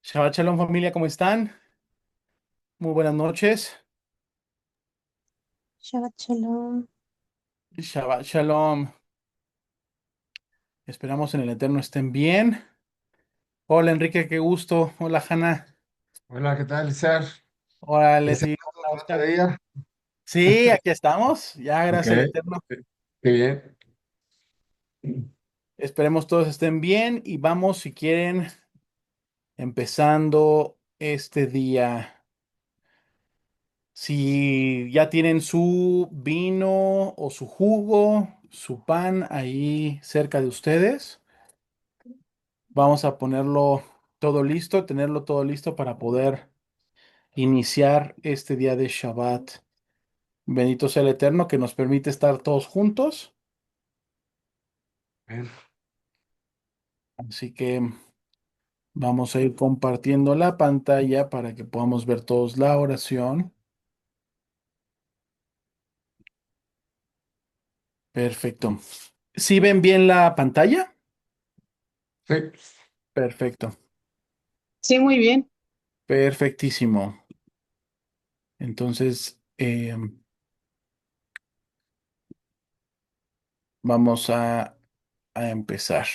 Shabbat Shalom familia, ¿cómo están? Muy buenas noches. Shabbat Shalom. Shabbat Shalom. Esperamos en el Eterno estén bien. Hola Enrique, qué gusto. Hola Hanna. Hola, ¿qué tal, Isar? Hola Leslie. Deseando Hola otro Oscar. día. Sí, aquí estamos. Ya Ok, gracias al Eterno. qué bien. Esperemos todos estén bien y vamos, si quieren, empezando este día. Si ya tienen su vino o su jugo, su pan ahí cerca de ustedes. Vamos a ponerlo todo listo, tenerlo todo listo para poder iniciar este día de Shabbat. Bendito sea el Eterno que nos permite estar todos juntos. Bien. Así que vamos a ir compartiendo la pantalla para que podamos ver todos la oración. Perfecto. ¿Sí ven bien la pantalla? Sí, Perfecto. Sí, muy bien. Perfectísimo. Entonces, vamos a empezar.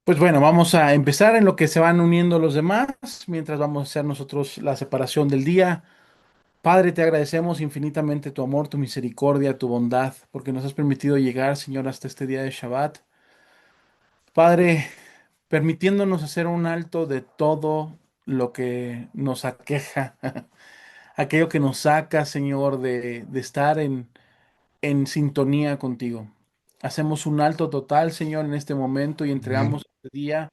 Pues bueno, vamos a empezar en lo que se van uniendo los demás, mientras vamos a hacer nosotros la separación del día. Padre, te agradecemos infinitamente tu amor, tu misericordia, tu bondad, porque nos has permitido llegar, Señor, hasta este día de Shabbat. Padre, permitiéndonos hacer un alto de todo lo que nos aqueja, aquello que nos saca, Señor, de estar en sintonía contigo. Hacemos un alto total, Señor, en este momento y bien. entregamos este día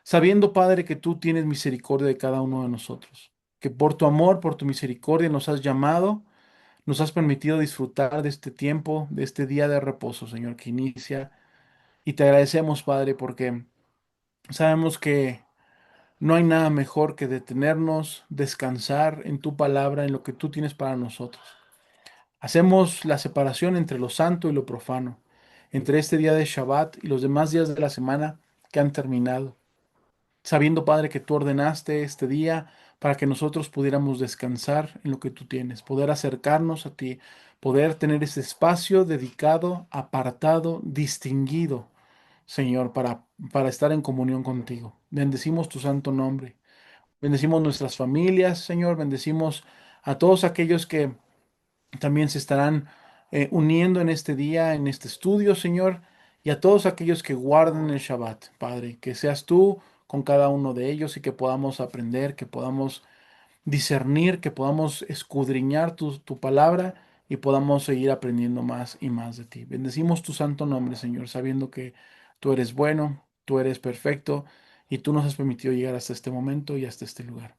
sabiendo, Padre, que tú tienes misericordia de cada uno de nosotros, que por tu amor, por tu misericordia nos has llamado, nos has permitido disfrutar de este tiempo, de este día de reposo, Señor, que inicia. Y te agradecemos, Padre, porque sabemos que no hay nada mejor que detenernos, descansar en tu palabra, en lo que tú tienes para nosotros. Hacemos la separación entre lo santo y lo profano, entre este día de Shabbat y los demás días de la semana que han terminado, sabiendo, Padre, que tú ordenaste este día para que nosotros pudiéramos descansar en lo que tú tienes, poder acercarnos a ti, poder tener ese espacio dedicado, apartado, distinguido, Señor, para estar en comunión contigo. Bendecimos tu santo nombre. Bendecimos nuestras familias, Señor. Bendecimos a todos aquellos que también se estarán uniendo en este día, en este estudio, Señor, y a todos aquellos que guardan el Shabbat, Padre, que seas tú con cada uno de ellos y que podamos aprender, que podamos discernir, que podamos escudriñar tu palabra y podamos seguir aprendiendo más y más de ti. Bendecimos tu santo nombre, Señor, sabiendo que tú eres bueno, tú eres perfecto y tú nos has permitido llegar hasta este momento y hasta este lugar.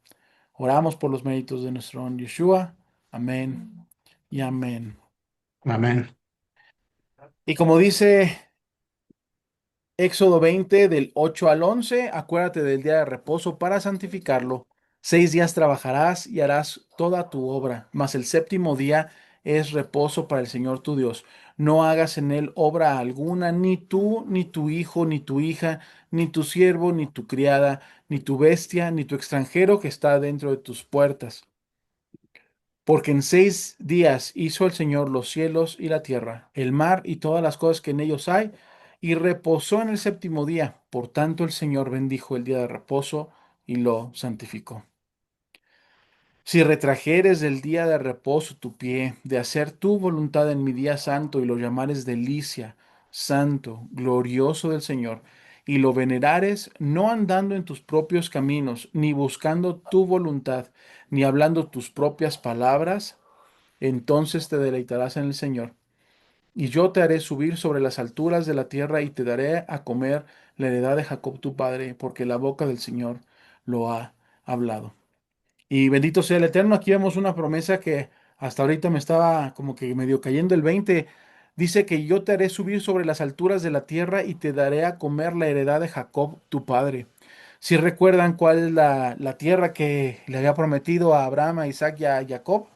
Oramos por los méritos de nuestro don Yeshua. Amén y amén. Amén. Y como dice Éxodo 20 del 8 al 11, acuérdate del día de reposo para santificarlo. 6 días trabajarás y harás toda tu obra, mas el séptimo día es reposo para el Señor tu Dios. No hagas en él obra alguna, ni tú, ni tu hijo, ni tu hija, ni tu siervo, ni tu criada, ni tu bestia, ni tu extranjero que está dentro de tus puertas. Porque en 6 días hizo el Señor los cielos y la tierra, el mar y todas las cosas que en ellos hay, y reposó en el séptimo día. Por tanto, el Señor bendijo el día de reposo y lo santificó. Si retrajeres del día de reposo tu pie, de hacer tu voluntad en mi día santo, y lo llamares delicia, santo, glorioso del Señor, y lo venerares, no andando en tus propios caminos, ni buscando tu voluntad, ni hablando tus propias palabras, entonces te deleitarás en el Señor. Y yo te haré subir sobre las alturas de la tierra y te daré a comer la heredad de Jacob tu padre, porque la boca del Señor lo ha hablado. Y bendito sea el Eterno. Aquí vemos una promesa que hasta ahorita me estaba como que medio cayendo el 20. Dice que yo te haré subir sobre las alturas de la tierra y te daré a comer la heredad de Jacob tu padre. Si recuerdan cuál es la tierra que le había prometido a Abraham, a Isaac y a Jacob,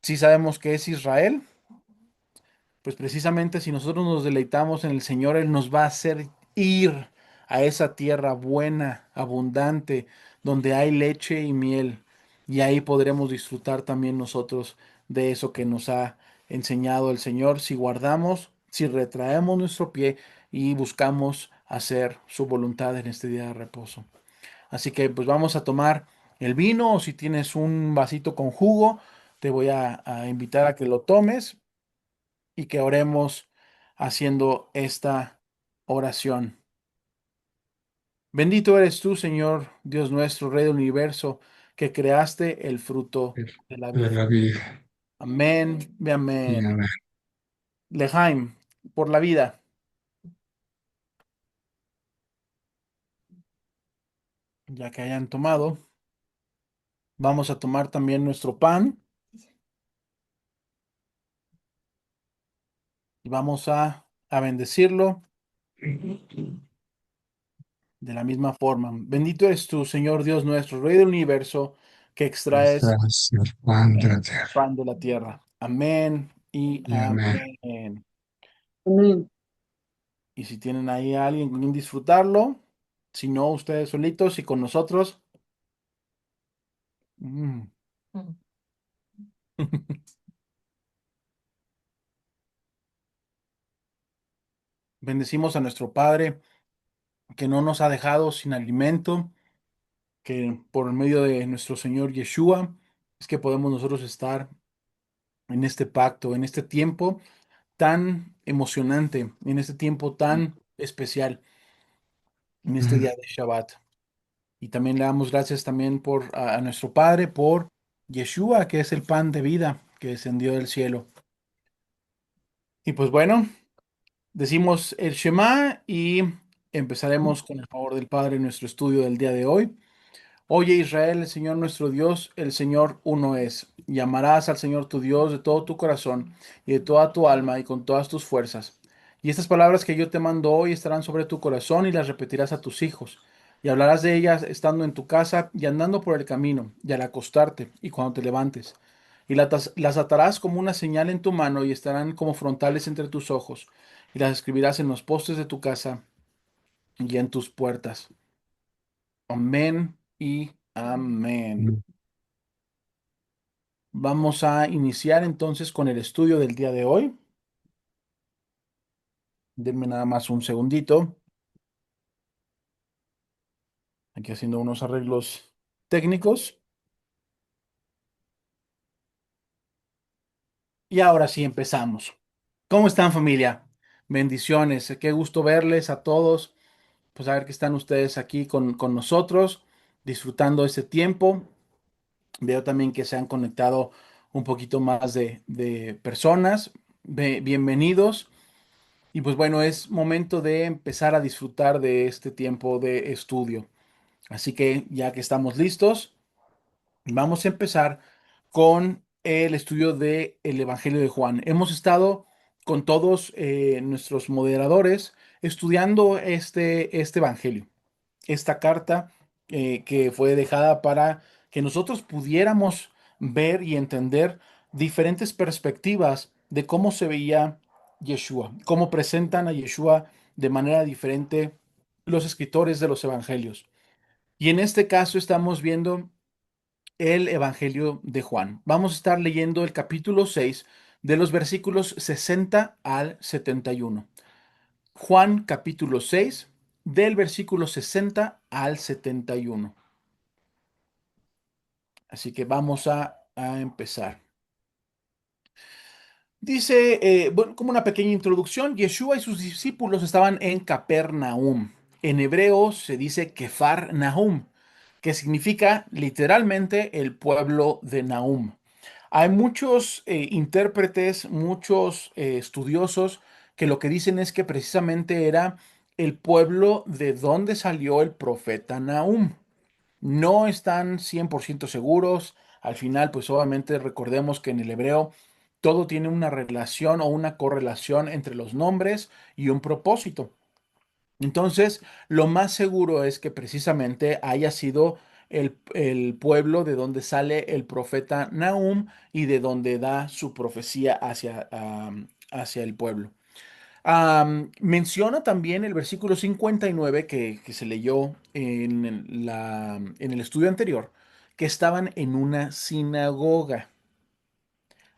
si sabemos que es Israel. Pues precisamente si nosotros nos deleitamos en el Señor, Él nos va a hacer ir a esa tierra buena, abundante, donde hay leche y miel. Y ahí podremos disfrutar también nosotros de eso que nos ha enseñado el Señor si guardamos, si retraemos nuestro pie y buscamos hacer su voluntad en este día de reposo. Así que pues vamos a tomar el vino o si tienes un vasito con jugo, te voy a invitar a que lo tomes y que oremos haciendo esta oración. Bendito eres tú, Señor, Dios nuestro, Rey del universo, que creaste el fruto de la De vida. la vida. Amén, y Y amén. amén. Lejaim, por la vida, ya que hayan tomado, vamos a tomar también nuestro pan y vamos a bendecirlo de la misma forma. Bendito eres tú, Señor Dios nuestro, Rey del universo, que extraes Estás el pan de la tierra. pan de la tierra. Amén y Y amén. amén. Amén. Y si tienen ahí a alguien con quien disfrutarlo, si no, ustedes solitos y con nosotros. mm. Bendecimos a nuestro Padre, que no nos ha dejado sin alimento, que por medio de nuestro Señor Yeshua es que podemos nosotros estar en este pacto, en este tiempo tan emocionante, en este tiempo tan especial, en este Mm. día de Shabbat. Y también le damos gracias también a nuestro Padre por Yeshua, que es el pan de vida que descendió del cielo. Y pues bueno, decimos el Shema y empezaremos con el favor del Padre nuestro estudio del día de hoy. Oye Israel, el Señor nuestro Dios, el Señor uno es. Y amarás al Señor tu Dios de todo tu corazón y de toda tu alma y con todas tus fuerzas. Y estas palabras que yo te mando hoy estarán sobre tu corazón y las repetirás a tus hijos. Y hablarás de ellas estando en tu casa y andando por el camino, y al acostarte y cuando te levantes. Y las atarás como una señal en tu mano y estarán como frontales entre tus ojos. Y las escribirás en los postes de tu casa y en tus puertas. Amén y amén. Mm. Vamos a iniciar entonces con el estudio del día de hoy. Denme nada más un segundito. Aquí haciendo unos arreglos técnicos. Y ahora sí empezamos. ¿Cómo están, familia? Bendiciones. Qué gusto verles a todos. Pues a ver que están ustedes aquí con nosotros, disfrutando este tiempo. Veo también que se han conectado un poquito más de personas. Bienvenidos. Y pues bueno, es momento de empezar a disfrutar de este tiempo de estudio. Así que ya que estamos listos, vamos a empezar con el estudio del Evangelio de Juan. Hemos estado con todos nuestros moderadores estudiando este Evangelio, esta carta que fue dejada para que nosotros pudiéramos ver y entender diferentes perspectivas de cómo se veía Yeshua, cómo presentan a Yeshua de manera diferente los escritores de los evangelios. Y en este caso estamos viendo el Evangelio de Juan. Vamos a estar leyendo el capítulo 6 de los versículos 60 al 71. Juan capítulo 6 del versículo 60 al 71. Así que vamos a empezar. Dice, bueno, como una pequeña introducción, Yeshua y sus discípulos estaban en Capernaum. En hebreo se dice Kefar Nahum, que significa literalmente el pueblo de Nahum. Hay muchos intérpretes, muchos estudiosos que lo que dicen es que precisamente era el pueblo de donde salió el profeta Nahum. No están 100% seguros. Al final, pues obviamente recordemos que en el hebreo todo tiene una relación o una correlación entre los nombres y un propósito. Entonces, lo más seguro es que precisamente haya sido el pueblo de donde sale el profeta Nahum y de donde da su profecía hacia el pueblo. Menciona también el versículo 59 que se leyó en el estudio anterior, que estaban en una sinagoga.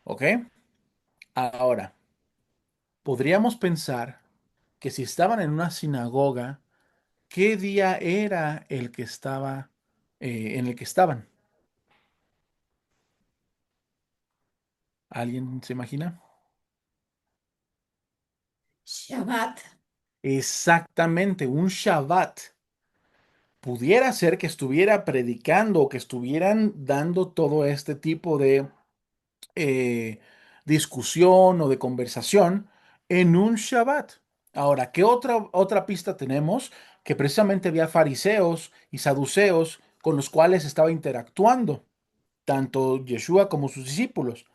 ¿Ok? Ahora, podríamos pensar que si estaban en una sinagoga, ¿qué día era el que estaba, en el que estaban? ¿Alguien se imagina? Shabbat. Exactamente, un Shabbat. Pudiera ser que estuviera predicando o que estuvieran dando todo este tipo de eh, discusión o de conversación en un Shabbat. Ahora, ¿qué otra pista tenemos? Que precisamente había fariseos y saduceos con los cuales estaba interactuando, tanto Yeshua como sus discípulos.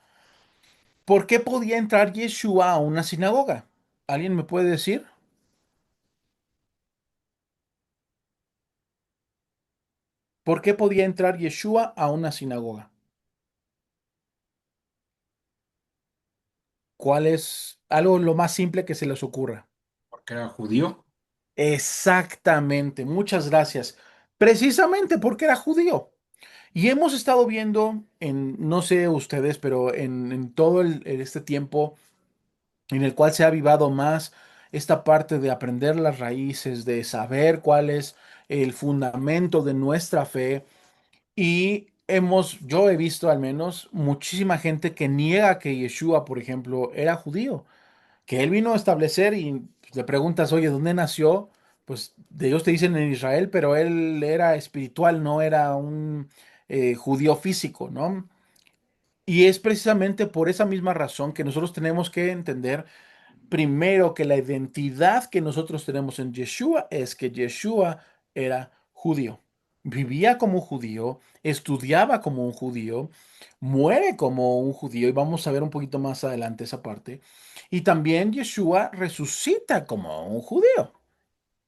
¿Por qué podía entrar Yeshua a una sinagoga? ¿Alguien me puede decir? ¿Por qué podía entrar Yeshua a una sinagoga? ¿Cuál es algo lo más simple que se les ocurra? Porque era judío. Exactamente, muchas gracias. Precisamente porque era judío. Y hemos estado viendo no sé ustedes, pero en todo este tiempo en el cual se ha avivado más esta parte de aprender las raíces, de saber cuál es el fundamento de nuestra fe. Y yo he visto al menos muchísima gente que niega que Yeshua, por ejemplo, era judío, que él vino a establecer y pues, le preguntas, oye, ¿dónde nació? Pues de ellos te dicen en Israel, pero él era espiritual, no era un judío físico, ¿no? Y es precisamente por esa misma razón que nosotros tenemos que entender primero que la identidad que nosotros tenemos en Yeshua es que Yeshua era judío. Vivía como un judío, estudiaba como un judío, muere como un judío, y vamos a ver un poquito más adelante esa parte. Y también Yeshua resucita como un judío.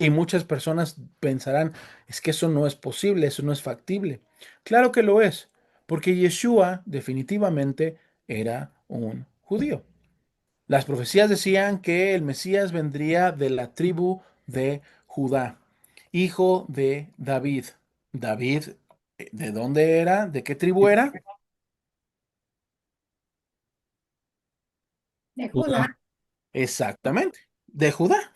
Y muchas personas pensarán, es que eso no es posible, eso no es factible. Claro que lo es, porque Yeshua definitivamente era un judío. Las profecías decían que el Mesías vendría de la tribu de Judá, hijo de David. David, ¿de dónde era? ¿De qué tribu era? De Judá. Judá. Exactamente, de Judá.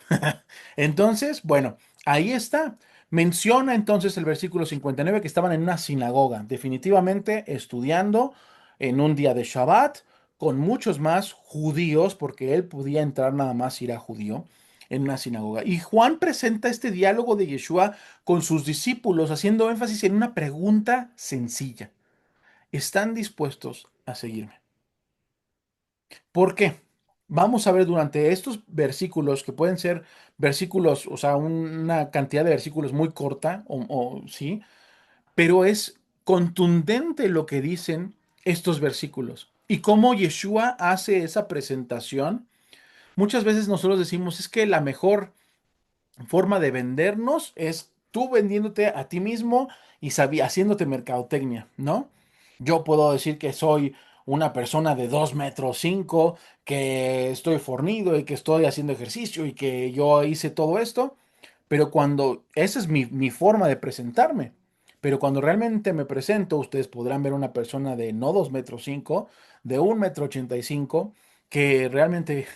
Entonces, bueno, ahí está. Menciona entonces el versículo 59 que estaban en una sinagoga, definitivamente estudiando en un día de Shabbat, con muchos más judíos, porque él podía entrar nada más si era judío, en una sinagoga. Y Juan presenta este diálogo de Yeshua con sus discípulos, haciendo énfasis en una pregunta sencilla. ¿Están dispuestos a seguirme? ¿Por qué? Vamos a ver durante estos versículos, que pueden ser versículos, o sea, una cantidad de versículos muy corta, sí, pero es contundente lo que dicen estos versículos. Y cómo Yeshua hace esa presentación. Muchas veces nosotros decimos, es que la mejor forma de vendernos es tú vendiéndote a ti mismo y haciéndote mercadotecnia, ¿no? Yo puedo decir que soy una persona de 2 metros 5, que estoy fornido y que estoy haciendo ejercicio y que yo hice todo esto, pero cuando esa es mi forma de presentarme. Pero cuando realmente me presento, ustedes podrán ver una persona de no 2 metros 5, de 1 metro 85, que realmente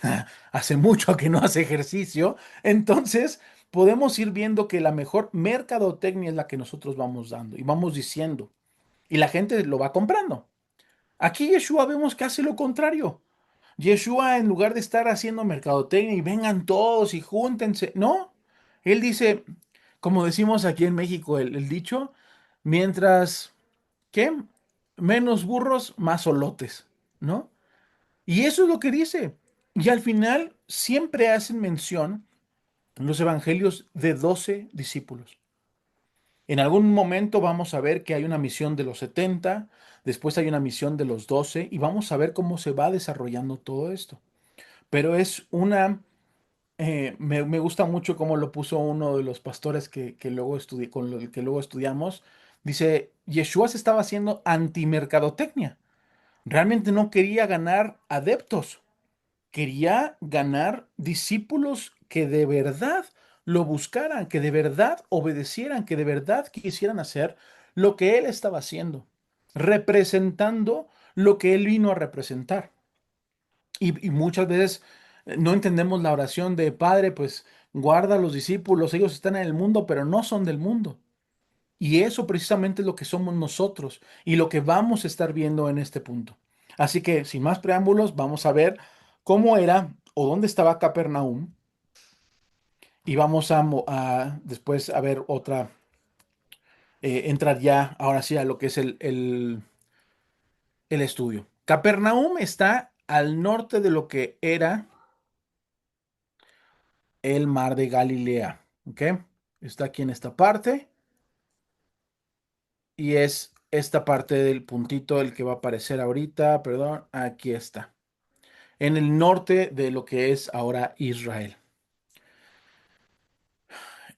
hace mucho que no hace ejercicio. Entonces, podemos ir viendo que la mejor mercadotecnia es la que nosotros vamos dando y vamos diciendo. Y la gente lo va comprando. Aquí Yeshua vemos que hace lo contrario. Yeshua, en lugar de estar haciendo mercadotecnia y vengan todos y júntense, no. Él dice, como decimos aquí en México, el dicho, mientras, ¿qué? Menos burros, más solotes, ¿no? Y eso es lo que dice. Y al final siempre hacen mención en los evangelios de 12 discípulos. En algún momento vamos a ver que hay una misión de los 70, después hay una misión de los 12 y vamos a ver cómo se va desarrollando todo esto. Pero me gusta mucho cómo lo puso uno de los pastores que luego con el que luego estudiamos. Dice, Yeshua se estaba haciendo antimercadotecnia. Realmente no quería ganar adeptos. quería ganar discípulos que de verdad lo buscaran, que de verdad obedecieran, que de verdad quisieran hacer lo que él estaba haciendo, representando lo que él vino a representar. Y muchas veces no entendemos la oración de Padre, pues guarda a los discípulos, ellos están en el mundo, pero no son del mundo. Y eso precisamente es lo que somos nosotros y lo que vamos a estar viendo en este punto. Así que, sin más preámbulos, vamos a ver cómo era o dónde estaba Capernaum y vamos a después a ver otra, entrar ya ahora sí a lo que es el estudio. Capernaum está al norte de lo que era el mar de Galilea, ¿ok? Está aquí en esta parte y es esta parte del puntito el que va a aparecer ahorita, perdón, aquí está, en el norte de lo que es ahora Israel.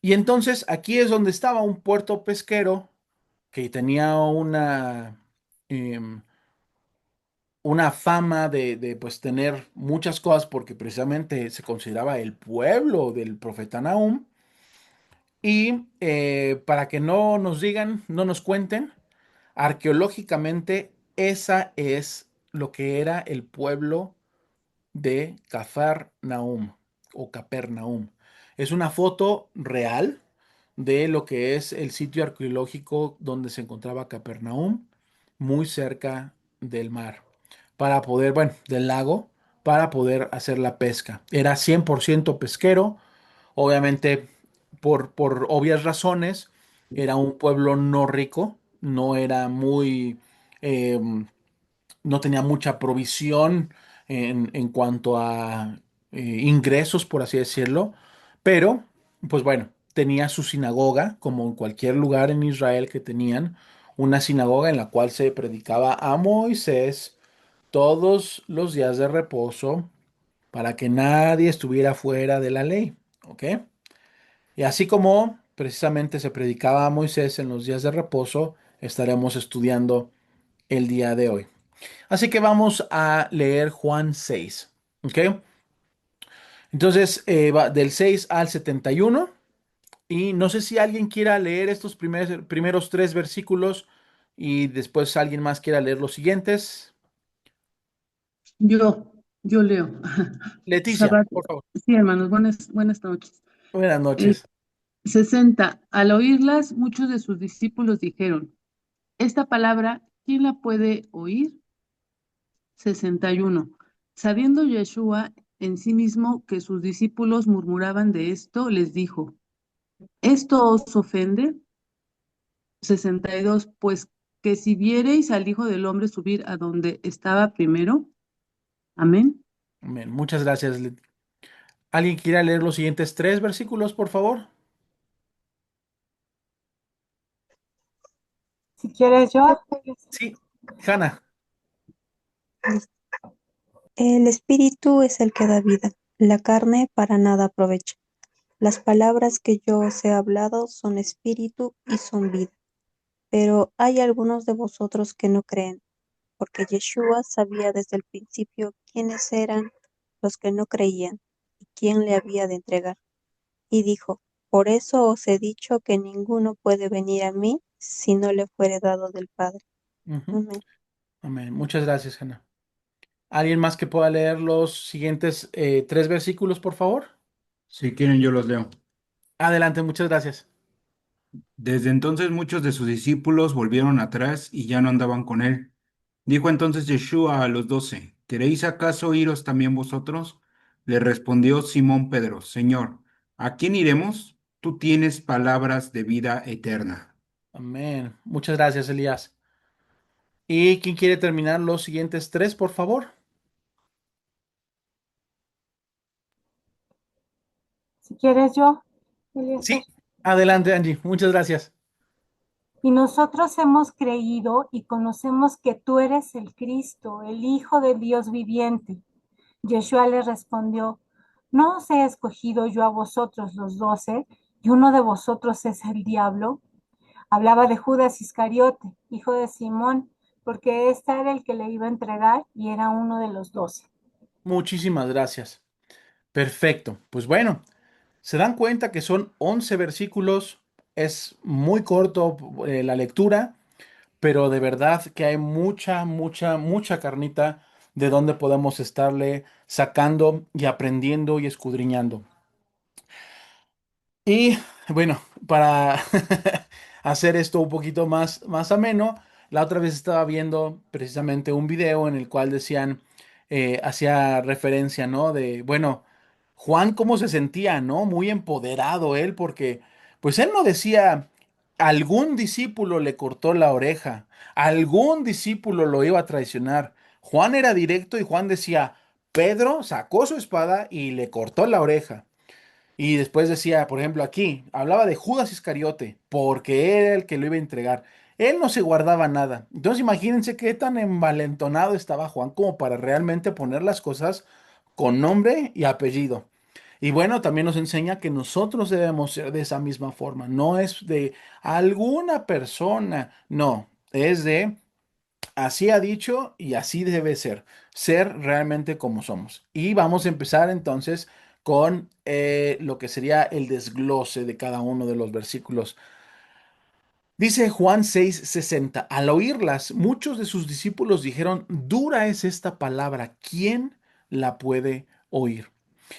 Y entonces aquí es donde estaba un puerto pesquero que tenía em, una fama pues tener muchas cosas porque precisamente se consideraba el pueblo del profeta Nahum. Y para que no nos digan, no nos cuenten, arqueológicamente esa es lo que era el pueblo de Cafarnaum o Capernaum. Es una foto real de lo que es el sitio arqueológico donde se encontraba Capernaum, muy cerca del mar, para poder, bueno, del lago, para poder hacer la pesca. Era 100% pesquero, obviamente por obvias razones, era un pueblo no rico, no era muy... em, no tenía mucha provisión en cuanto a ingresos, por así decirlo, pero pues bueno, tenía su sinagoga, como en cualquier lugar en Israel que tenían, una sinagoga en la cual se predicaba a Moisés todos los días de reposo para que nadie estuviera fuera de la ley, ¿ok? Y así como precisamente se predicaba a Moisés en los días de reposo, estaremos estudiando el día de hoy. Así que vamos a leer Juan 6. ¿Ok? Entonces, va del 6 al 71. Y no sé si alguien quiera leer estos primeros tres versículos y después alguien más quiera leer los siguientes. Yo leo. Leticia, Shabbat. por favor. Sí, hermanos, buenas noches. Buenas Eh, noches. 60. Al oírlas, muchos de sus discípulos dijeron, esta palabra, ¿quién la puede oír? 61. Sabiendo Yeshua en sí mismo que sus discípulos murmuraban de esto, les dijo, ¿esto os ofende? 62. Pues que si viereis al Hijo del Hombre subir a donde estaba primero. Amén. Amén. Muchas gracias. ¿Alguien quiera leer los siguientes tres versículos, por favor? Si quieres yo, Sí, Hanna. El espíritu es el que da vida, la carne para nada aprovecha. Las palabras que yo os he hablado son espíritu y son vida. Pero hay algunos de vosotros que no creen, porque Yeshua sabía desde el principio quiénes eran los que no creían y quién le había de entregar. Y dijo, por eso os he dicho que ninguno puede venir a mí si no le fuere dado del Padre. Ujú. Amén. Amén. Muchas gracias, Hanna. ¿Alguien más que pueda leer los siguientes tres versículos, por favor? Si quieren, yo los leo. Adelante, muchas gracias. Desde entonces muchos de sus discípulos volvieron atrás y ya no andaban con él. Dijo entonces Yeshua a los 12, ¿queréis acaso iros también vosotros? Le respondió Simón Pedro, Señor, ¿a quién iremos? Tú tienes palabras de vida eterna. Amén. Muchas gracias, Elías. ¿Y quién quiere terminar los siguientes tres, por favor? si quieres yo, Eliezer. Sí, adelante, Angie. Muchas gracias. Y nosotros hemos creído y conocemos que tú eres el Cristo, el Hijo del Dios viviente. Yeshua le respondió, ¿no os he escogido yo a vosotros los 12 y uno de vosotros es el diablo? Hablaba de Judas Iscariote, hijo de Simón, porque éste era el que le iba a entregar y era uno de los 12. Muchísimas gracias. Perfecto. Pues bueno, se dan cuenta que son 11 versículos. Es muy corto la lectura, pero de verdad que hay mucha, mucha, mucha carnita de donde podemos estarle sacando y aprendiendo y escudriñando. Y bueno, para hacer esto un poquito más ameno, la otra vez estaba viendo precisamente un video en el cual decían, hacía referencia, ¿no? De, bueno, Juan cómo se sentía, ¿no? Muy empoderado él, porque pues él no decía, algún discípulo le cortó la oreja, algún discípulo lo iba a traicionar. Juan era directo y Juan decía, Pedro sacó su espada y le cortó la oreja. Y después decía, por ejemplo, aquí, hablaba de Judas Iscariote, porque era el que lo iba a entregar. Él no se guardaba nada. Entonces imagínense qué tan envalentonado estaba Juan como para realmente poner las cosas con nombre y apellido. Y bueno, también nos enseña que nosotros debemos ser de esa misma forma. No es de alguna persona, no, es de así ha dicho y así debe ser realmente como somos. Y vamos a empezar entonces con lo que sería el desglose de cada uno de los versículos. Dice Juan 6:60, al oírlas, muchos de sus discípulos dijeron, dura es esta palabra, ¿quién la puede oír?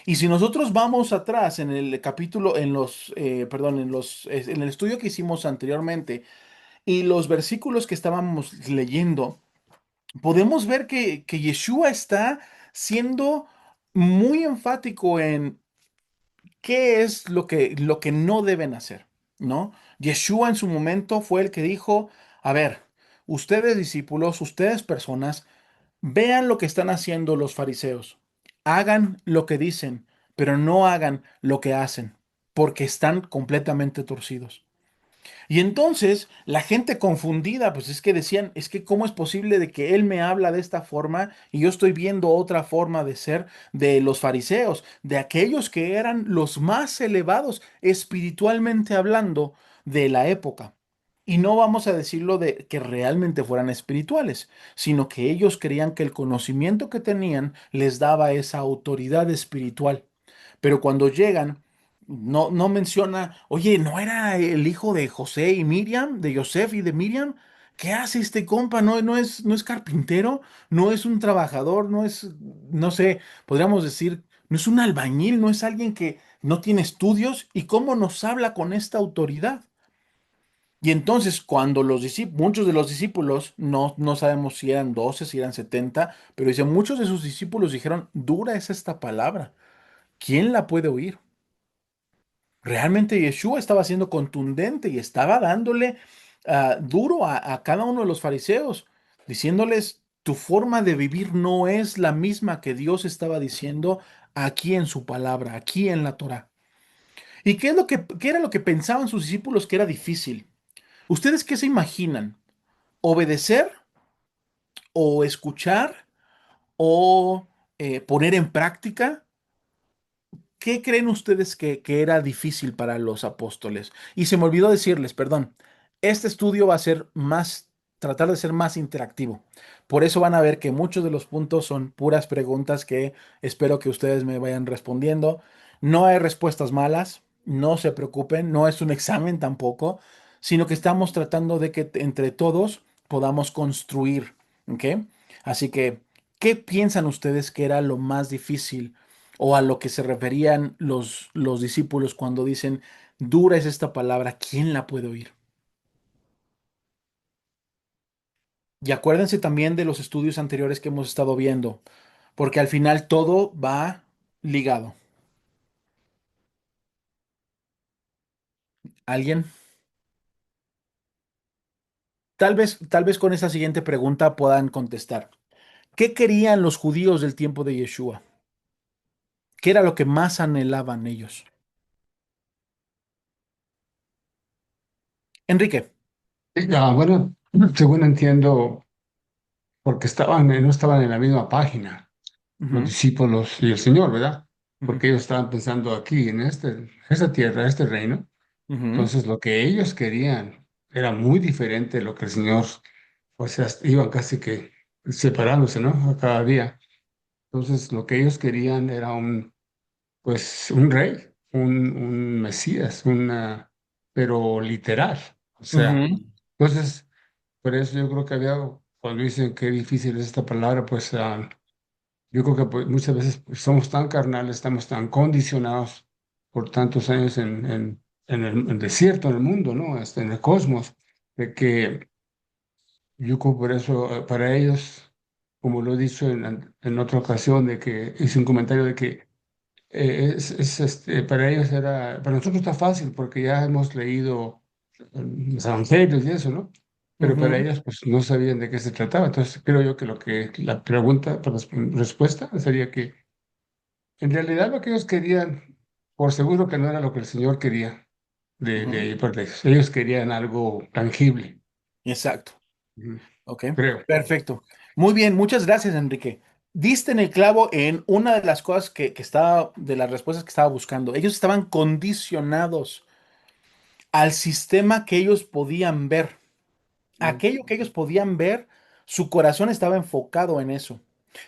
Y si nosotros vamos atrás en el capítulo, en el estudio que hicimos anteriormente y los versículos que estábamos leyendo, podemos ver que Yeshua está siendo muy enfático en qué es lo que no deben hacer, ¿no? Yeshua en su momento fue el que dijo, a ver, ustedes discípulos, ustedes personas, vean lo que están haciendo los fariseos, hagan lo que dicen, pero no hagan lo que hacen, porque están completamente torcidos. Y entonces la gente confundida, pues es que decían, es que ¿cómo es posible de que él me habla de esta forma y yo estoy viendo otra forma de ser de los fariseos, de aquellos que eran los más elevados espiritualmente hablando de la época? Y no vamos a decirlo de que realmente fueran espirituales, sino que ellos creían que el conocimiento que tenían les daba esa autoridad espiritual. Pero cuando llegan no menciona, oye, ¿no era el hijo de José y Miriam, de Joseph y de Miriam? ¿Qué hace este compa? No es carpintero, no es un trabajador, no es, no sé, podríamos decir, no es un albañil, no es alguien que no tiene estudios. ¿Y cómo nos habla con esta autoridad? Y entonces, cuando muchos de los discípulos, no sabemos si eran 12 si eran 70, pero dice, muchos de sus discípulos dijeron, dura es esta palabra, ¿quién la puede oír? Realmente Yeshua estaba siendo contundente y estaba dándole duro a cada uno de los fariseos, diciéndoles, tu forma de vivir no es la misma que Dios estaba diciendo aquí en su palabra, aquí en la Torá. ¿Y qué era lo que pensaban sus discípulos que era difícil? ¿Ustedes qué se imaginan? ¿Obedecer o escuchar o poner en práctica? ¿Qué creen ustedes que era difícil para los apóstoles? Y se me olvidó decirles, perdón, este estudio va a ser tratar de ser más interactivo. Por eso van a ver que muchos de los puntos son puras preguntas que espero que ustedes me vayan respondiendo. No hay respuestas malas, no se preocupen, no es un examen tampoco, sino que estamos tratando de que entre todos podamos construir, ¿ok? Así que, ¿qué piensan ustedes que era lo más difícil? O a lo que se referían los discípulos cuando dicen, dura es esta palabra, ¿quién la puede oír? Y acuérdense también de los estudios anteriores que hemos estado viendo, porque al final todo va ligado. ¿Alguien? Tal vez con esta siguiente pregunta puedan contestar. ¿Qué querían los judíos del tiempo de Yeshua? ¿Qué era lo que más anhelaban ellos? Enrique. Bueno, según entiendo, porque no estaban en la misma página, los Ujú, discípulos y el Señor, ¿verdad? ujú, Porque ellos estaban pensando aquí, en esta tierra, este reino. ujú. Entonces, lo que ellos querían era muy diferente de lo que el Señor, o sea, iban casi que separándose, ¿no? A cada día. Entonces, lo que ellos querían era pues, un rey, un mesías, pero literal. O sea, Ujú. entonces, por eso yo creo que cuando dicen qué difícil es esta palabra, pues yo creo que pues, muchas veces pues, somos tan carnales, estamos tan condicionados por tantos años en el desierto, en el mundo, ¿no? Hasta en el cosmos, de que yo creo por eso, para ellos, como lo he dicho en otra ocasión, de que hice un comentario de que para ellos para nosotros está fácil porque ya hemos leído los evangelios y eso, ¿no? Pero para Ujú. ellos, pues no sabían de qué se trataba. Entonces, creo yo que la pregunta, pues, la respuesta sería que en realidad lo que ellos querían, por seguro que no era lo que el Señor quería Ujú. de parte de ellos. Ellos querían algo tangible. Exacto. Ujú. Ok. Creo. Perfecto. Muy bien, muchas gracias, Enrique. Diste en el clavo en una de las cosas que estaba, de las respuestas que estaba buscando. Ellos estaban condicionados al sistema que ellos podían ver. Ujú. Aquello que ellos podían ver, su corazón estaba enfocado en eso.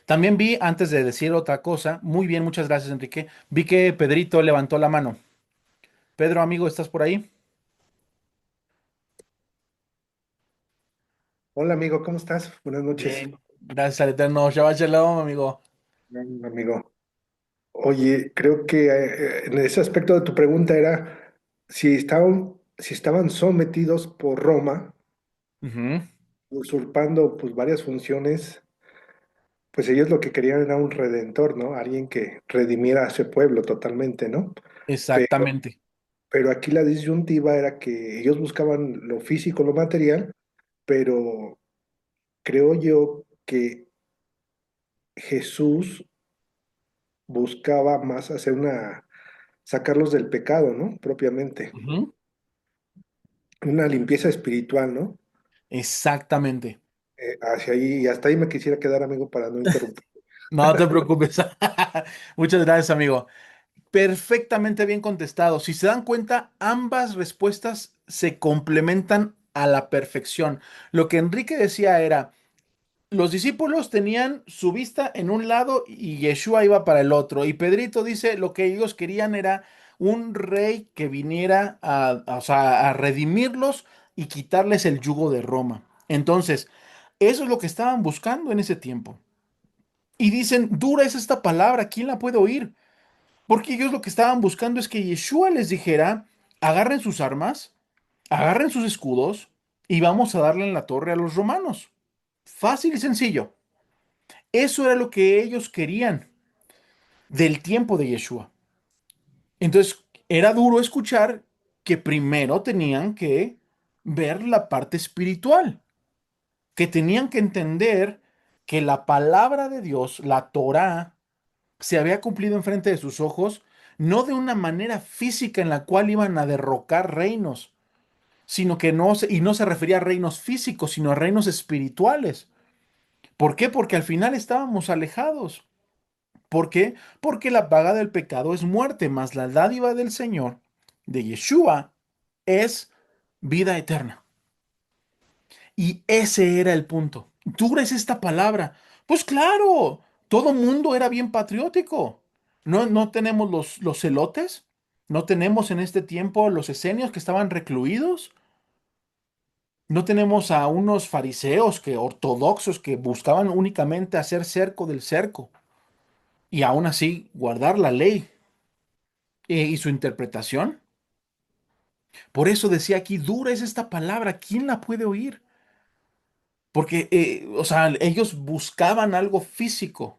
También vi, antes de decir otra cosa, muy bien, muchas gracias, Enrique. Vi que Pedrito levantó la mano. Pedro, amigo, ¿estás por ahí? Hola amigo, ¿cómo estás? Buenas noches, Bien. Gracias al Eterno. Shabbat Shalom, amigo. amigo. Oye, creo que en ese aspecto de tu pregunta era si estaban sometidos por Roma, Ujú. usurpando pues varias funciones, pues ellos lo que querían era un redentor, ¿no? Alguien que redimiera a ese pueblo totalmente, ¿no? Pero, Exactamente. pero aquí la disyuntiva era que ellos buscaban lo físico, lo material, pero creo yo que Jesús buscaba más hacer sacarlos del pecado, ¿no? Propiamente. Ujú. Una limpieza espiritual, ¿no? Exactamente. Hacia ahí, y hasta ahí me quisiera quedar, amigo, para no interrumpir. No te preocupes. Muchas gracias, amigo. Perfectamente bien contestado. Si se dan cuenta, ambas respuestas se complementan a la perfección. Lo que Enrique decía era, los discípulos tenían su vista en un lado y Yeshua iba para el otro. Y Pedrito dice, lo que ellos querían era un rey que viniera o sea, a redimirlos y quitarles el yugo de Roma. Entonces, eso es lo que estaban buscando en ese tiempo. Y dicen, dura es esta palabra, ¿quién la puede oír? Porque ellos lo que estaban buscando es que Yeshua les dijera, agarren sus armas, agarren sus escudos y vamos a darle en la torre a los romanos. Fácil y sencillo. Eso era lo que ellos querían del tiempo de Yeshua. Entonces, era duro escuchar que primero tenían que ver la parte espiritual, que tenían que entender que la palabra de Dios, la Torá, se había cumplido enfrente de sus ojos, no de una manera física en la cual iban a derrocar reinos, sino que y no se refería a reinos físicos, sino a reinos espirituales. ¿Por qué? Porque al final estábamos alejados. ¿Por qué? Porque la paga del pecado es muerte, mas la dádiva del Señor, de Yeshua, es vida eterna. Y ese era el punto. ¿Dura es esta palabra? Pues claro, todo mundo era bien patriótico. No tenemos los celotes, no tenemos en este tiempo los esenios que estaban recluidos, no tenemos a unos fariseos que ortodoxos que buscaban únicamente hacer cerco del cerco y aún así guardar la ley y su interpretación. Por eso decía aquí, dura es esta palabra, ¿quién la puede oír? Porque, o sea, ellos buscaban algo físico,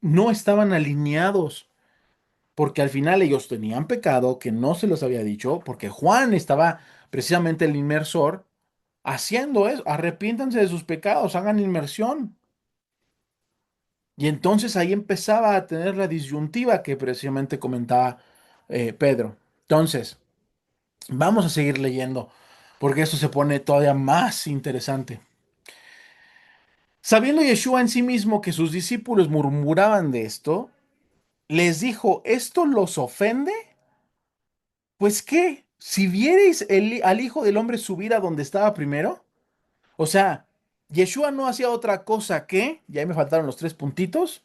no estaban alineados, porque al final ellos tenían pecado que no se los había dicho, porque Juan estaba precisamente el inmersor haciendo eso, arrepiéntanse de sus pecados, hagan inmersión. Y entonces ahí empezaba a tener la disyuntiva que precisamente comentaba Pedro. Entonces, vamos a seguir leyendo, porque esto se pone todavía más interesante. Sabiendo Yeshua en sí mismo que sus discípulos murmuraban de esto, les dijo, ¿esto los ofende? Pues qué, si vierais al Hijo del Hombre subir a donde estaba primero, o sea, Yeshua no hacía otra cosa que, ya ahí me faltaron los tres puntitos,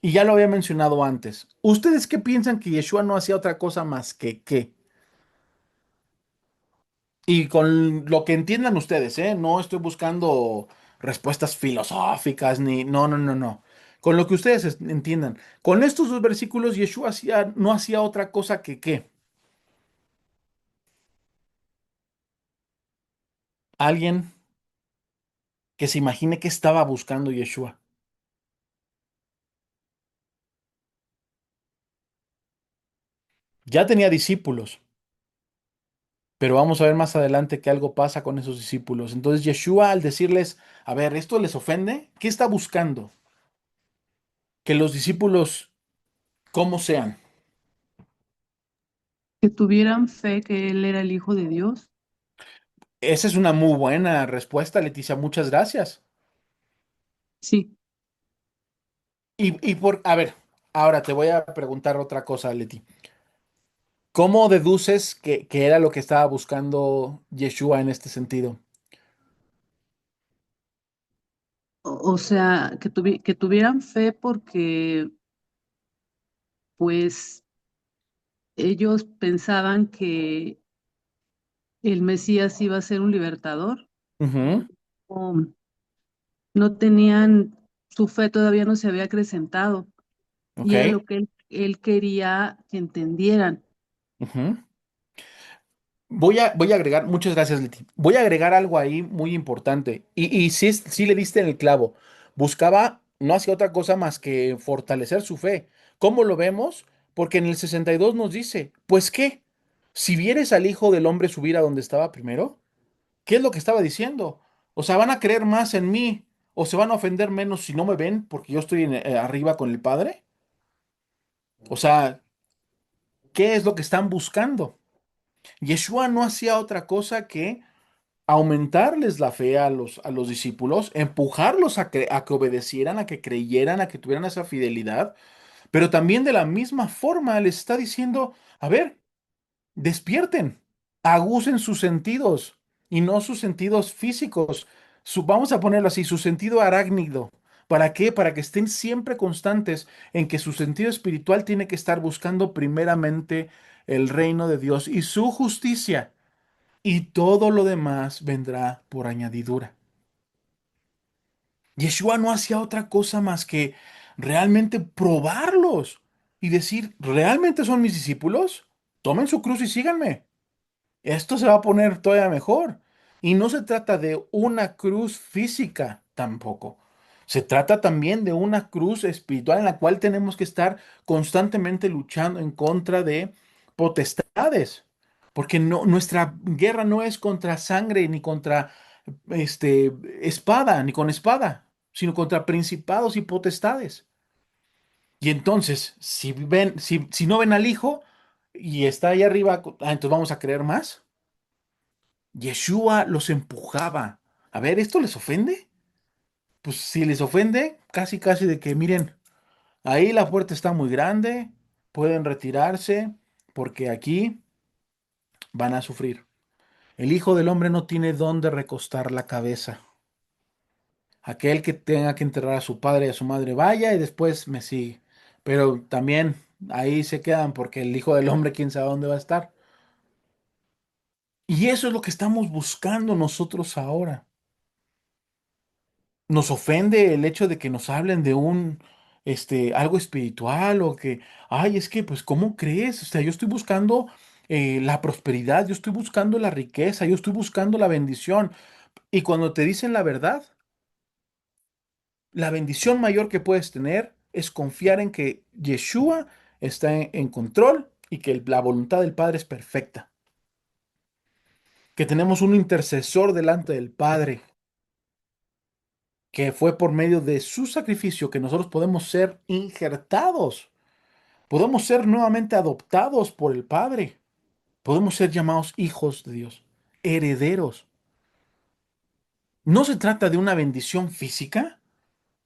Y ya lo había mencionado antes. ¿Ustedes qué piensan que Yeshua no hacía otra cosa más que qué? Y con lo que entiendan ustedes, ¿eh? No estoy buscando respuestas filosóficas ni... No, no, no, no. Con lo que ustedes entiendan. Con estos dos versículos, Yeshua no hacía otra cosa que qué. Alguien que se imagine que estaba buscando Yeshua. Ya tenía discípulos, pero vamos a ver más adelante que algo pasa con esos discípulos. Entonces Yeshua, al decirles, a ver, ¿esto les ofende? ¿Qué está buscando? Que los discípulos, ¿cómo sean? Que tuvieran fe que él era el Hijo de Dios. Esa es una muy buena respuesta, Leticia. Muchas gracias. Sí. A ver, ahora te voy a preguntar otra cosa, Leti. ¿Cómo deduces que era lo que estaba buscando Yeshua en este sentido? O sea, que tuvieran fe porque pues ellos pensaban que el Mesías iba a ser un libertador. Ujú, O no tenían, su fe todavía no se había acrecentado ok. y era lo que él quería que entendieran. Ujú. Voy a agregar, muchas gracias, Leti. Voy a agregar algo ahí muy importante. Y sí, sí le diste en el clavo. Buscaba, no hacía otra cosa más que fortalecer su fe. ¿Cómo lo vemos? Porque en el 62 nos dice, pues qué, si vieres al Hijo del Hombre subir a donde estaba primero, ¿qué es lo que estaba diciendo? O sea, ¿van a creer más en mí o se van a ofender menos si no me ven porque yo estoy arriba con el Padre? O sea, ¿qué es lo que están buscando? Yeshua no hacía otra cosa que aumentarles la fe a los discípulos, empujarlos a que obedecieran, a que creyeran, a que tuvieran esa fidelidad, pero también de la misma forma les está diciendo, a ver, despierten, agucen sus sentidos y no sus sentidos físicos. Vamos a ponerlo así, su sentido arácnido. ¿Para qué? Para que estén siempre constantes en que su sentido espiritual tiene que estar buscando primeramente el reino de Dios y su justicia, y todo lo demás vendrá por añadidura. Yeshua no hacía otra cosa más que realmente probarlos y decir, ¿realmente son mis discípulos? Tomen su cruz y síganme. Esto se va a poner todavía mejor. Y no se trata de una cruz física tampoco. Se trata también de una cruz espiritual en la cual tenemos que estar constantemente luchando en contra de potestades. Porque no, nuestra guerra no es contra sangre ni contra espada, ni con espada, sino contra principados y potestades. Y entonces, si no ven al Hijo y está ahí arriba, entonces vamos a creer más. Yeshua los empujaba. A ver, ¿esto les ofende? Pues si les ofende, casi casi de que miren, ahí la puerta está muy grande, pueden retirarse, porque aquí van a sufrir. El Hijo del Hombre no tiene dónde recostar la cabeza. Aquel que tenga que enterrar a su padre y a su madre, vaya y después me sigue. Pero también ahí se quedan porque el Hijo del Hombre, quién sabe dónde va a estar. Y eso es lo que estamos buscando nosotros ahora. Nos ofende el hecho de que nos hablen de algo espiritual o que, ay, es que, pues, ¿cómo crees? O sea, yo estoy buscando la prosperidad, yo estoy buscando la riqueza, yo estoy buscando la bendición. Y cuando te dicen la verdad, la bendición mayor que puedes tener es confiar en que Yeshua está en control y que la voluntad del Padre es perfecta. Que tenemos un intercesor delante del Padre, que fue por medio de su sacrificio que nosotros podemos ser injertados, podemos ser nuevamente adoptados por el Padre, podemos ser llamados hijos de Dios, herederos. No se trata de una bendición física.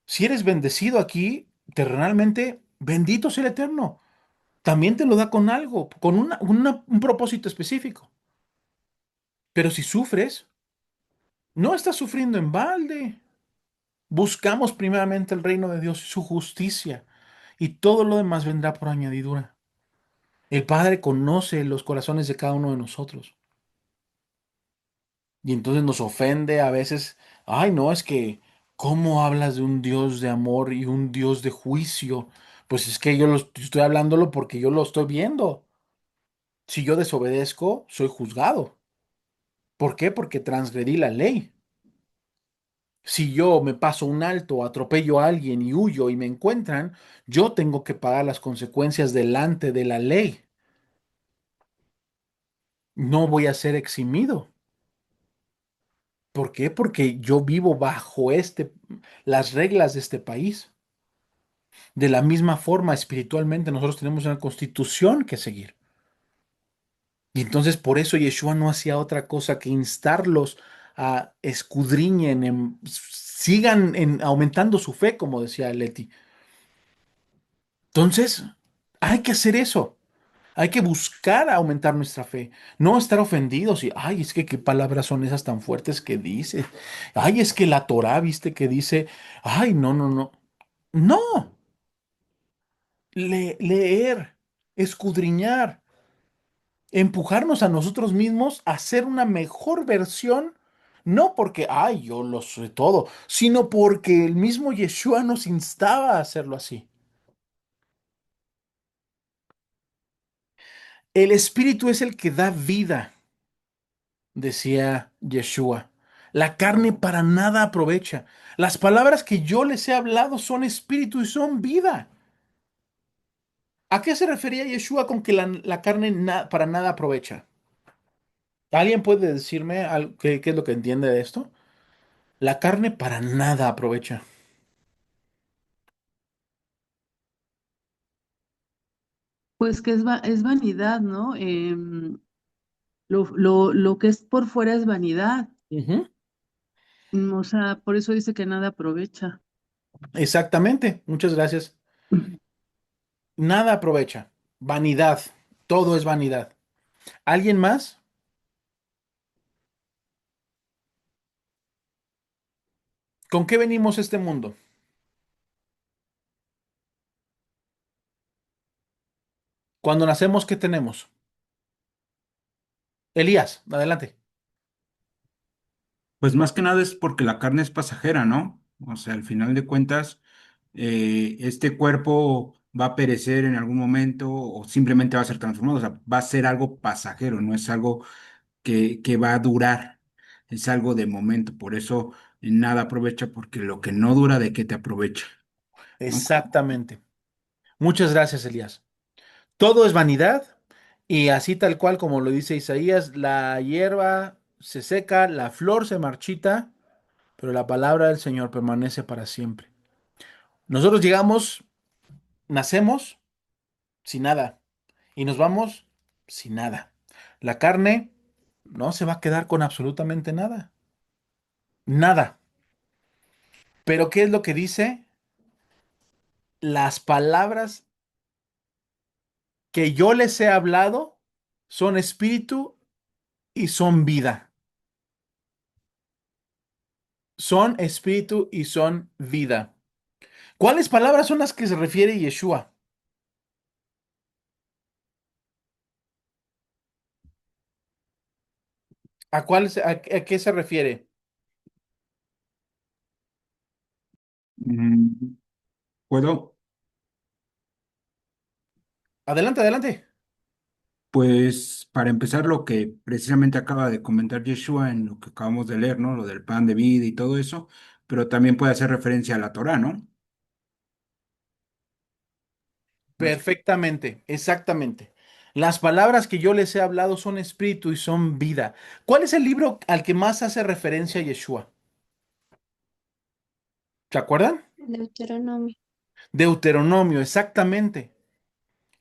Si eres bendecido aquí, terrenalmente, bendito sea el Eterno. También te lo da con algo, con un propósito específico. Pero si sufres, no estás sufriendo en balde. Buscamos primeramente el reino de Dios y su justicia. y todo lo demás vendrá por añadidura. El Padre conoce los corazones de cada uno de nosotros. Y entonces nos ofende a veces. Ay, no, es que, ¿cómo hablas de un Dios de amor y un Dios de juicio? Pues es que yo estoy hablándolo porque yo lo estoy viendo. Si yo desobedezco, soy juzgado. ¿Por qué? Porque transgredí la ley. Si yo me paso un alto, atropello a alguien y huyo y me encuentran, yo tengo que pagar las consecuencias delante de la ley. No voy a ser eximido. ¿Por qué? Porque yo vivo bajo las reglas de este país. De la misma forma, espiritualmente, nosotros tenemos una constitución que seguir. Y entonces por eso Yeshua no hacía otra cosa que instarlos a escudriñen, sigan aumentando su fe, como decía Leti. Entonces, hay que hacer eso. Hay que buscar aumentar nuestra fe, no estar ofendidos y, ay, es que qué palabras son esas tan fuertes que dice. Ay, es que la Torá, viste que dice, ay, no, no, no. No, leer, escudriñar, empujarnos a nosotros mismos a ser una mejor versión, no porque, ay, yo lo sé todo, sino porque el mismo Yeshua nos instaba a hacerlo así. El Espíritu es el que da vida, decía Yeshua. La carne para nada aprovecha. Las palabras que yo les he hablado son espíritu y son vida. ¿A qué se refería Yeshua con que la carne para nada aprovecha? ¿Alguien puede decirme qué es lo que entiende de esto? La carne para nada aprovecha. Pues que es vanidad, ¿no? Lo que es por fuera es vanidad. Ujú. O sea, por eso dice que nada aprovecha. Exactamente. Muchas gracias. Nada aprovecha. Vanidad. Todo es vanidad. ¿Alguien más? ¿Con qué venimos a este mundo? Cuando nacemos, ¿qué tenemos? Elías, adelante. Pues más que nada es porque la carne es pasajera, ¿no? O sea, al final de cuentas, este cuerpo va a perecer en algún momento o simplemente va a ser transformado. O sea, va a ser algo pasajero, no es algo que va a durar, es algo de momento. Por eso nada aprovecha, porque lo que no dura, ¿de qué te aprovecha? ¿No? Exactamente. Muchas gracias, Elías. Todo es vanidad y así tal cual como lo dice Isaías, la hierba se seca, la flor se marchita, pero la palabra del Señor permanece para siempre. Nosotros llegamos, nacemos sin nada y nos vamos sin nada. La carne no se va a quedar con absolutamente nada. Nada. Pero ¿qué es lo que dice? Las palabras que yo les he hablado son espíritu y son vida. Son espíritu y son vida. ¿Cuáles palabras son las que se refiere Yeshua? ¿A qué se refiere? Mm, ¿Puedo? Adelante, adelante. Pues para empezar, lo que precisamente acaba de comentar Yeshua en lo que acabamos de leer, ¿no? Lo del pan de vida y todo eso, pero también puede hacer referencia a la Torá, ¿no? Más- Perfectamente, exactamente. Las palabras que yo les he hablado son espíritu y son vida. ¿Cuál es el libro al que más hace referencia Yeshua? ¿Se acuerdan? Deuteronomio. Deuteronomio, exactamente.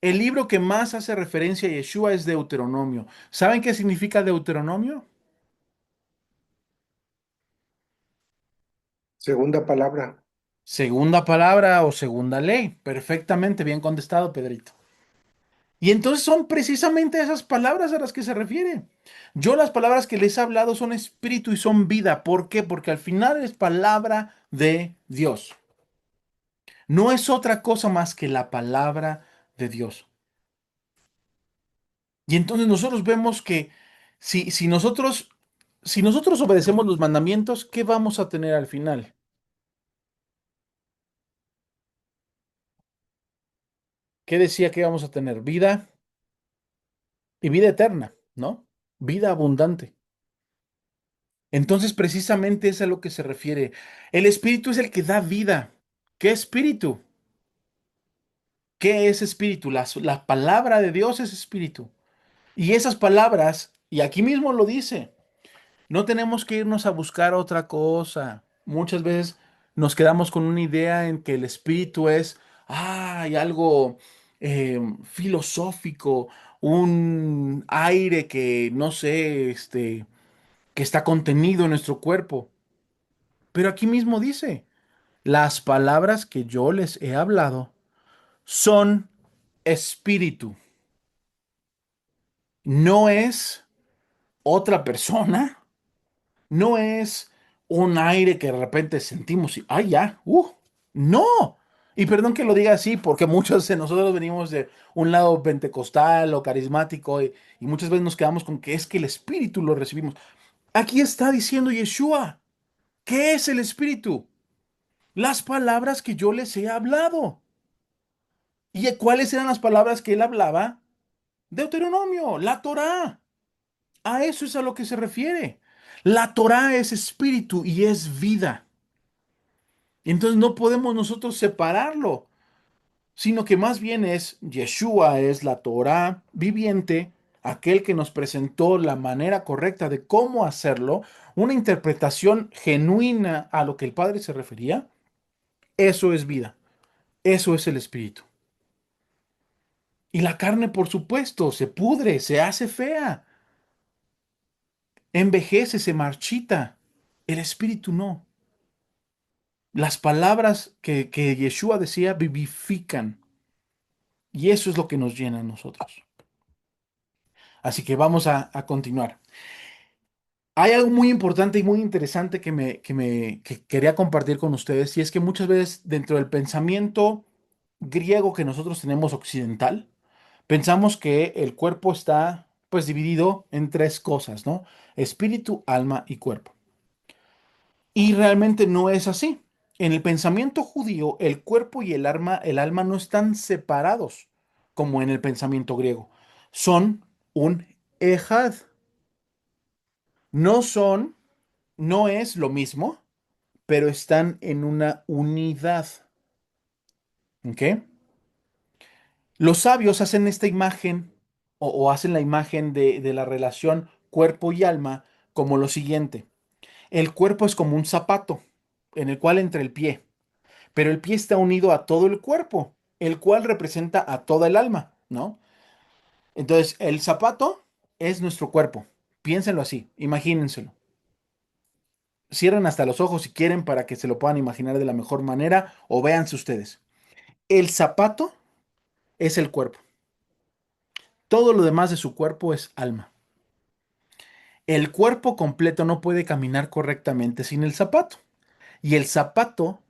El libro que más hace referencia a Yeshua es Deuteronomio. ¿Saben qué significa Deuteronomio? Segunda palabra. Segunda palabra o segunda ley. Perfectamente bien contestado, Pedrito. Y entonces son precisamente esas palabras a las que se refiere. Yo las palabras que les he hablado son espíritu y son vida. ¿Por qué? Porque al final es palabra de Dios. No es otra cosa más que la palabra de Dios. Y entonces nosotros vemos que si, si nosotros, si nosotros obedecemos los mandamientos, ¿qué vamos a tener al final? ¿Qué decía que íbamos a tener? Vida y vida eterna, ¿no? Vida abundante. Entonces, precisamente es a lo que se refiere. El espíritu es el que da vida. ¿Qué espíritu? ¿Qué es espíritu? La palabra de Dios es espíritu. Y esas palabras, y aquí mismo lo dice, no tenemos que irnos a buscar otra cosa. Muchas veces nos quedamos con una idea en que el espíritu es, hay algo filosófico, un aire que, no sé, que está contenido en nuestro cuerpo. Pero aquí mismo dice, las palabras que yo les he hablado son espíritu. No es otra persona, no es un aire que de repente sentimos y, ¡ay, ya! No. Y perdón que lo diga así, porque muchos de nosotros venimos de un lado pentecostal o carismático y muchas veces nos quedamos con que es que el espíritu lo recibimos. Aquí está diciendo Yeshua, ¿qué es el espíritu? Las palabras que yo les he hablado. ¿Y cuáles eran las palabras que él hablaba? Deuteronomio, la Torá. A eso es a lo que se refiere. La Torá es espíritu y es vida. Entonces no podemos nosotros separarlo, sino que más bien es Yeshua, es la Torá viviente, aquel que nos presentó la manera correcta de cómo hacerlo, una interpretación genuina a lo que el Padre se refería. Eso es vida, eso es el espíritu. Y la carne, por supuesto, se pudre, se hace fea, envejece, se marchita. El espíritu no. Las palabras que Yeshua decía vivifican. Y eso es lo que nos llena a nosotros. Así que vamos a continuar. Hay algo muy importante y muy interesante que quería compartir con ustedes, y es que muchas veces dentro del pensamiento griego que nosotros tenemos occidental, pensamos que el cuerpo está pues dividido en tres cosas, ¿no? Espíritu, alma y cuerpo. Y realmente no es así. En el pensamiento judío, el cuerpo y el alma no están separados como en el pensamiento griego. Son un ejad. No son, no es lo mismo, pero están en una unidad. ¿Ok? Los sabios hacen esta imagen o hacen la imagen de la relación cuerpo y alma como lo siguiente. El cuerpo es como un zapato en el cual entra el pie, pero el pie está unido a todo el cuerpo, el cual representa a toda el alma, ¿no? Entonces, el zapato es nuestro cuerpo. Piénsenlo así, imagínenselo. Cierren hasta los ojos si quieren para que se lo puedan imaginar de la mejor manera o véanse ustedes. El zapato es el cuerpo. Todo lo demás de su cuerpo es alma. El cuerpo completo no puede caminar correctamente sin el zapato. Y el zapato,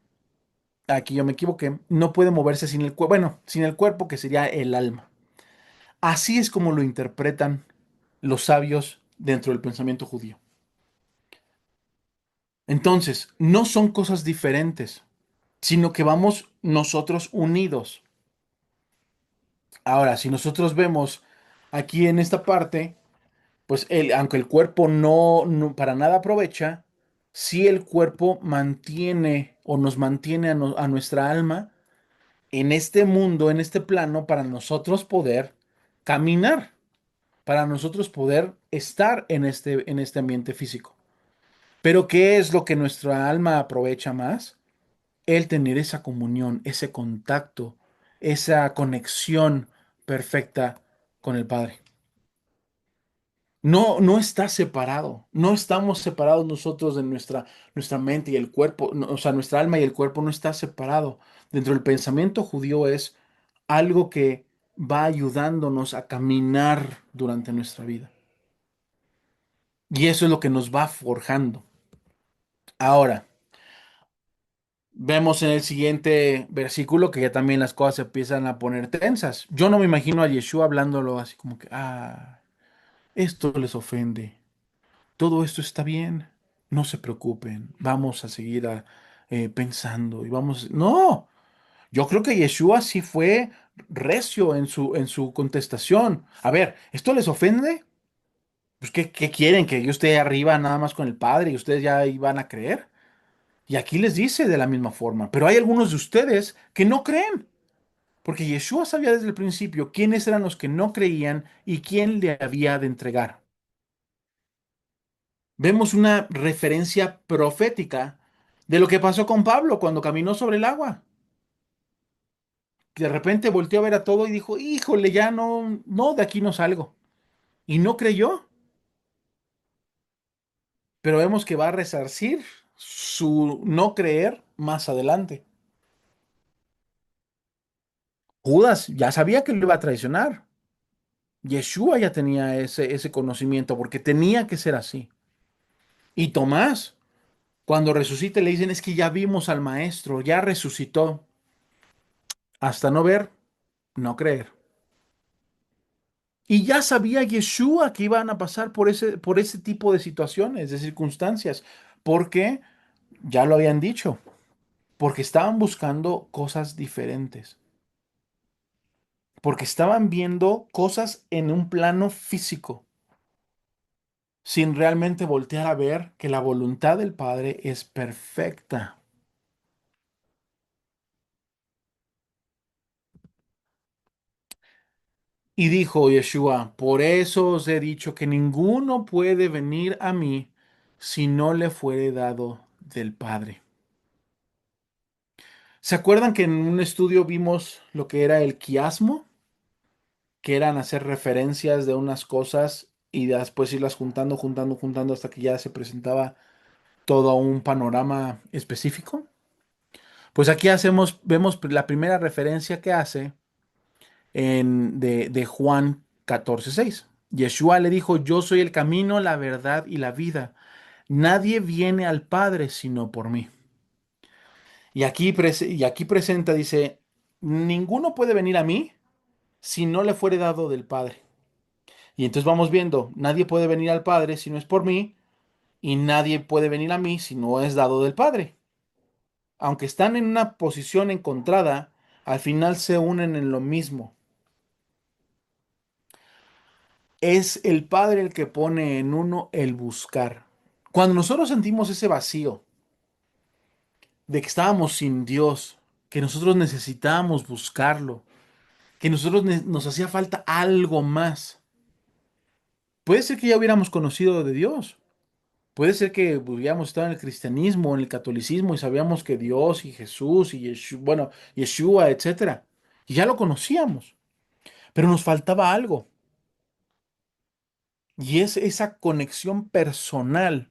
aquí yo me equivoqué, no puede moverse sin el cuerpo, bueno, sin el cuerpo que sería el alma. Así es como lo interpretan los sabios dentro del pensamiento judío. Entonces, no son cosas diferentes, sino que vamos nosotros unidos. Ahora, si nosotros vemos aquí en esta parte, pues aunque el cuerpo para nada aprovecha, sí el cuerpo mantiene o nos mantiene a nuestra alma en este mundo, en este plano, para nosotros poder caminar, para nosotros poder estar en este ambiente físico. Pero ¿qué es lo que nuestra alma aprovecha más? El tener esa comunión, ese contacto, esa conexión perfecta con el Padre. No, no está separado, no estamos separados nosotros de nuestra mente y el cuerpo, o sea, nuestra alma y el cuerpo no está separado. Dentro del pensamiento judío es algo que va ayudándonos a caminar durante nuestra vida. Y eso es lo que nos va forjando. Ahora, Vemos en el siguiente versículo que ya también las cosas se empiezan a poner tensas. Yo no me imagino a Yeshua hablándolo así como que, esto les ofende. Todo esto está bien. No se preocupen. Vamos a seguir pensando y vamos. No, yo creo que Yeshua sí fue recio en su contestación. A ver, ¿esto les ofende? Pues, ¿qué quieren? ¿Que yo esté arriba nada más con el Padre y ustedes ya iban a creer? Y aquí les dice de la misma forma, pero hay algunos de ustedes que no creen, porque Yeshua sabía desde el principio quiénes eran los que no creían y quién le había de entregar. Vemos una referencia profética de lo que pasó con Pablo cuando caminó sobre el agua. Que de repente volteó a ver a todo y dijo, híjole, ya no, no, de aquí no salgo. Y no creyó, pero vemos que va a resarcir su no creer más adelante. Judas ya sabía que lo iba a traicionar. Yeshua ya tenía ese conocimiento porque tenía que ser así. Y Tomás, cuando resucite, le dicen, es que ya vimos al maestro, ya resucitó. Hasta no ver, no creer. Y ya sabía Yeshua que iban a pasar por ese tipo de situaciones, de circunstancias, porque ya lo habían dicho, porque estaban buscando cosas diferentes, porque estaban viendo cosas en un plano físico, sin realmente voltear a ver que la voluntad del Padre es perfecta. Y dijo Yeshua, por eso os he dicho que ninguno puede venir a mí si no le fuere dado del Padre. ¿Se acuerdan que en un estudio vimos lo que era el quiasmo? Que eran hacer referencias de unas cosas y después irlas juntando, juntando, juntando hasta que ya se presentaba todo un panorama específico. Pues aquí vemos la primera referencia que hace de Juan 14:6. Yeshua le dijo, yo soy el camino, la verdad y la vida. Nadie viene al Padre sino por mí. Y aquí presenta, dice, ninguno puede venir a mí si no le fuere dado del Padre. Y entonces vamos viendo, nadie puede venir al Padre si no es por mí, y nadie puede venir a mí si no es dado del Padre. Aunque están en una posición encontrada, al final se unen en lo mismo. Es el Padre el que pone en uno el buscar. Cuando nosotros sentimos ese vacío de que estábamos sin Dios, que nosotros necesitábamos buscarlo, que nos hacía falta algo más, puede ser que ya hubiéramos conocido de Dios. Puede ser que hubiéramos estado en el cristianismo, en el catolicismo y sabíamos que Dios y Jesús y Yeshua, bueno, Yeshua, etcétera. Y ya lo conocíamos, pero nos faltaba algo. Y es esa conexión personal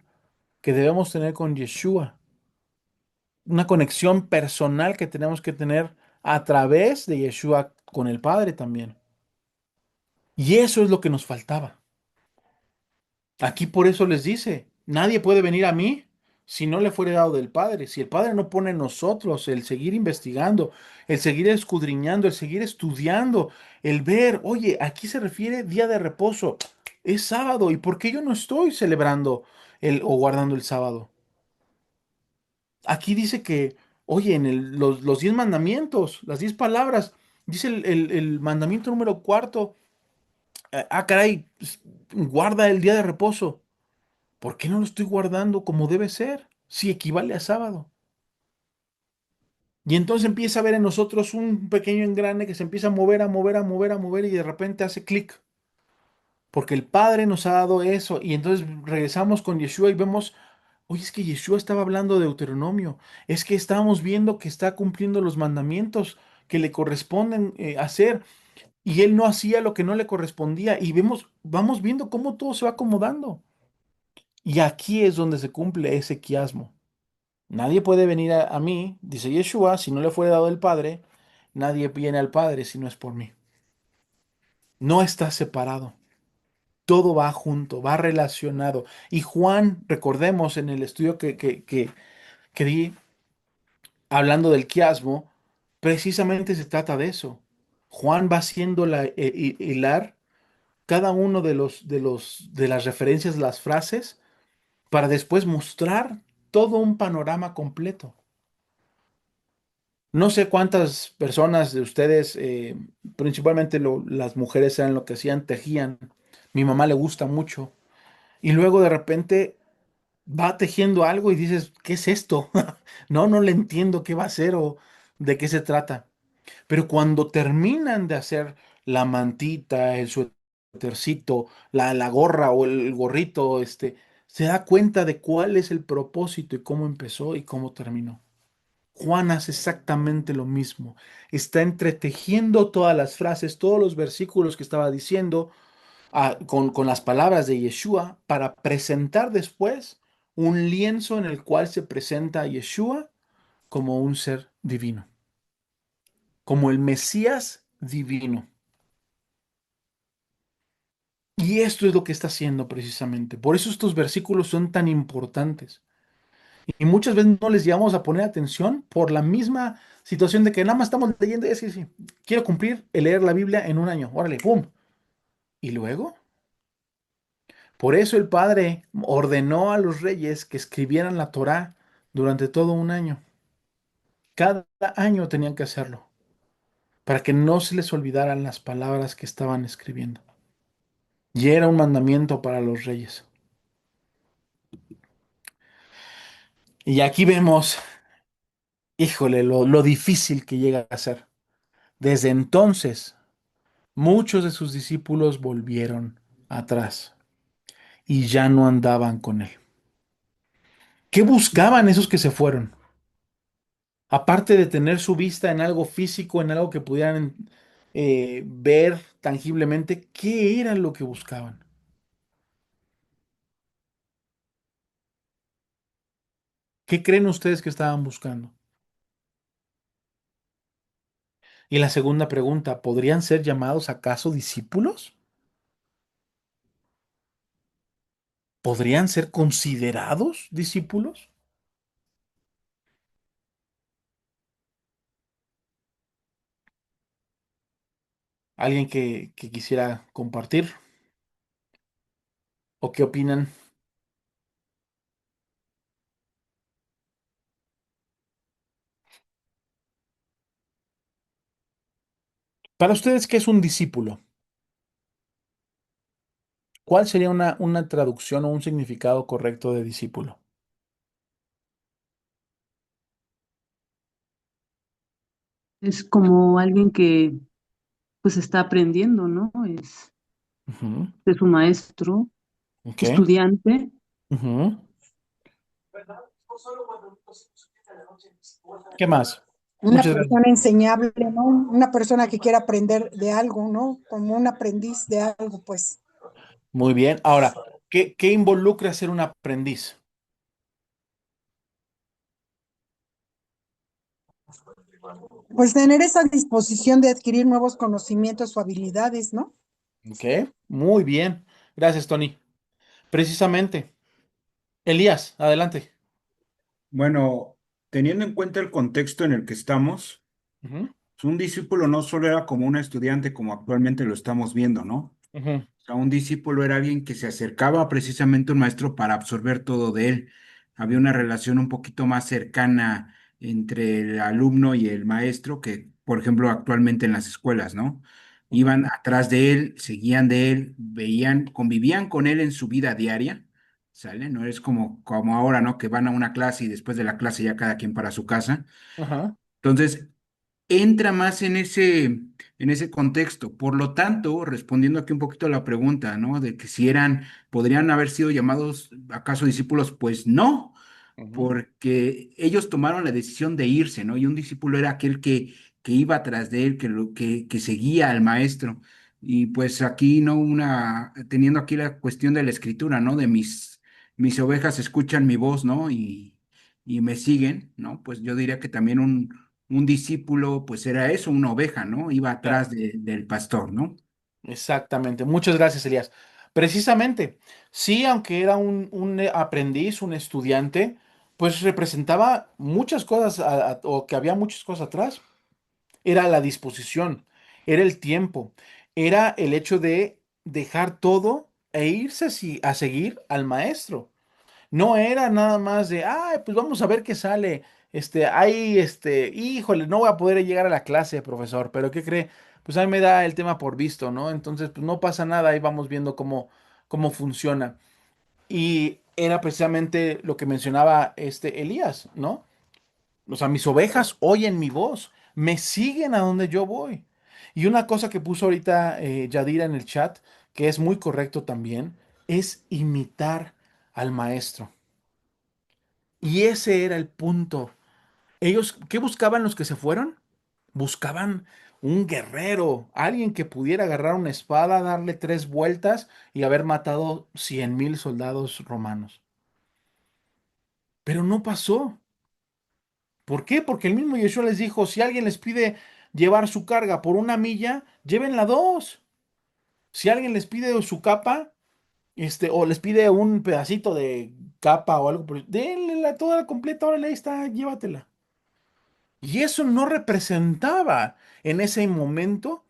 que debemos tener con Yeshua. Una conexión personal que tenemos que tener a través de Yeshua con el Padre también. Y eso es lo que nos faltaba. Aquí por eso les dice, nadie puede venir a mí si no le fuere dado del Padre. Si el Padre no pone en nosotros el seguir investigando, el seguir escudriñando, el seguir estudiando, el ver, oye, aquí se refiere día de reposo, es sábado, ¿y por qué yo no estoy celebrando o guardando el sábado? Aquí dice que, oye, en los 10 mandamientos, las 10 palabras, dice el mandamiento número cuarto, caray, pues, guarda el día de reposo. ¿Por qué no lo estoy guardando como debe ser? Si equivale a sábado. Y entonces empieza a ver en nosotros un pequeño engrane que se empieza a mover, a mover, a mover, a mover y de repente hace clic. Porque el Padre nos ha dado eso. Y entonces regresamos con Yeshua y vemos, oye, es que Yeshua estaba hablando de Deuteronomio. Es que estábamos viendo que está cumpliendo los mandamientos que le corresponden hacer. Y él no hacía lo que no le correspondía. Y vamos viendo cómo todo se va acomodando. Y aquí es donde se cumple ese quiasmo. Nadie puede venir a mí, dice Yeshua, si no le fuere dado el Padre, nadie viene al Padre si no es por mí. No está separado, todo va junto, va relacionado. Y Juan, recordemos en el estudio que di, hablando del quiasmo, precisamente se trata de eso. Juan va haciendo hilar cada uno de las referencias, las frases, para después mostrar todo un panorama completo. No sé cuántas personas de ustedes, principalmente las mujeres, eran lo que hacían, tejían. Mi mamá le gusta mucho. Y luego de repente va tejiendo algo y dices, ¿qué es esto? No, no le entiendo qué va a hacer o de qué se trata. Pero cuando terminan de hacer la mantita, el suétercito, la gorra o el gorrito, se da cuenta de cuál es el propósito y cómo empezó y cómo terminó. Juan hace exactamente lo mismo. Está entretejiendo todas las frases, todos los versículos que estaba diciendo con las palabras de Yeshua para presentar después un lienzo en el cual se presenta a Yeshua como un ser divino, como el Mesías divino. Y esto es lo que está haciendo precisamente. Por eso estos versículos son tan importantes. Y muchas veces no les llevamos a poner atención por la misma situación de que nada más estamos leyendo y así, sí, quiero cumplir el leer la Biblia en un año. Órale, ¡pum! Y luego, por eso el Padre ordenó a los reyes que escribieran la Torá durante todo un año. Cada año tenían que hacerlo, para que no se les olvidaran las palabras que estaban escribiendo. Y era un mandamiento para los reyes. Y aquí vemos, híjole, lo difícil que llega a ser. Desde entonces, muchos de sus discípulos volvieron atrás y ya no andaban con él. ¿Qué buscaban esos que se fueron? Aparte de tener su vista en algo físico, en algo que pudieran ver tangiblemente, ¿qué era lo que buscaban? ¿Qué creen ustedes que estaban buscando? Y la segunda pregunta, ¿podrían ser llamados acaso discípulos? ¿Podrían ser considerados discípulos? ¿Alguien que quisiera compartir? ¿O qué opinan? Para ustedes, ¿qué es un discípulo? ¿Cuál sería una traducción o un significado correcto de discípulo? Es como alguien que pues está aprendiendo, ¿no? Ujú, Es un maestro, ok. estudiante. Ujú. ¿Qué más? Una Muchas gracias. persona enseñable, ¿no? Una persona que quiera aprender de algo, ¿no? Como un aprendiz de algo, pues. Muy bien. Ahora, ¿qué involucra ser un aprendiz? Pues tener esa disposición de adquirir nuevos conocimientos o habilidades, ¿no? Ok, muy bien. Gracias, Tony. Precisamente. Elías, adelante. Bueno, teniendo en cuenta el contexto en el que estamos, Ujú, pues, un discípulo no solo era como un estudiante como actualmente lo estamos viendo, ¿no? ujú, O sea, un discípulo era alguien que se acercaba precisamente a un maestro para absorber todo de él. Había una relación un poquito más cercana entre el alumno y el maestro que, por ejemplo, actualmente en las escuelas, ¿no? Iban atrás de él, seguían de él, veían, convivían con él en su vida diaria, ¿sale? No es como ahora, ¿no? Que van a una clase y después de la clase ya cada quien para su casa. ajá, Entonces, entra más en ese contexto. Por lo tanto, respondiendo aquí un poquito a la pregunta, ¿no? De que si podrían haber sido llamados acaso discípulos, pues no, ujú, porque ellos tomaron la decisión de irse, ¿no? Y un discípulo era aquel que iba tras de él, que seguía al maestro. Y pues aquí, ¿no? Teniendo aquí la cuestión de la escritura, ¿no? De mis ovejas escuchan mi voz, ¿no? Y me siguen, ¿no? Pues yo diría que también un discípulo, pues era eso, una oveja, ¿no? Iba claro. atrás del pastor, ¿no? Exactamente. Muchas gracias, Elías. Precisamente, sí, aunque era un aprendiz, un estudiante, pues representaba muchas cosas, o que había muchas cosas atrás. Era la disposición, era el tiempo, era el hecho de dejar todo e irse a seguir al maestro. No era nada más de, ay, pues vamos a ver qué sale. Híjole, no voy a poder llegar a la clase, profesor, pero ¿qué cree? Pues ahí me da el tema por visto, ¿no? Entonces, pues no pasa nada, ahí vamos viendo cómo funciona. Y era precisamente lo que mencionaba este Elías, ¿no? O sea, mis ovejas oyen mi voz, me siguen a donde yo voy. Y una cosa que puso ahorita Yadira en el chat, que es muy correcto también, es imitar al maestro. Y ese era el punto. Ellos, ¿qué buscaban los que se fueron? Buscaban un guerrero, alguien que pudiera agarrar una espada, darle 3 vueltas y haber matado 100,000 soldados romanos. Pero no pasó. ¿Por qué? Porque el mismo Yeshua les dijo, si alguien les pide llevar su carga por 1 milla, llévenla 2. Si alguien les pide su capa, o les pide un pedacito de capa o algo, denle toda la completa, órale, ahí está, llévatela. Y eso no representaba en ese momento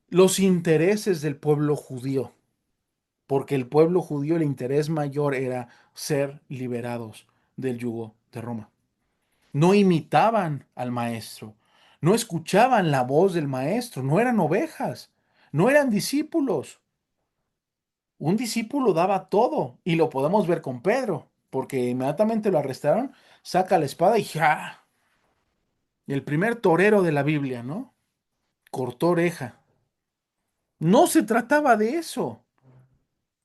los intereses del pueblo judío, porque el pueblo judío, el interés mayor era ser liberados del yugo de Roma. No imitaban al maestro, no escuchaban la voz del maestro, no eran ovejas, no eran discípulos. Un discípulo daba todo y lo podemos ver con Pedro, porque inmediatamente lo arrestaron, saca la espada y ¡ja! El primer torero de la Biblia, ¿no? Cortó oreja. No se trataba de eso,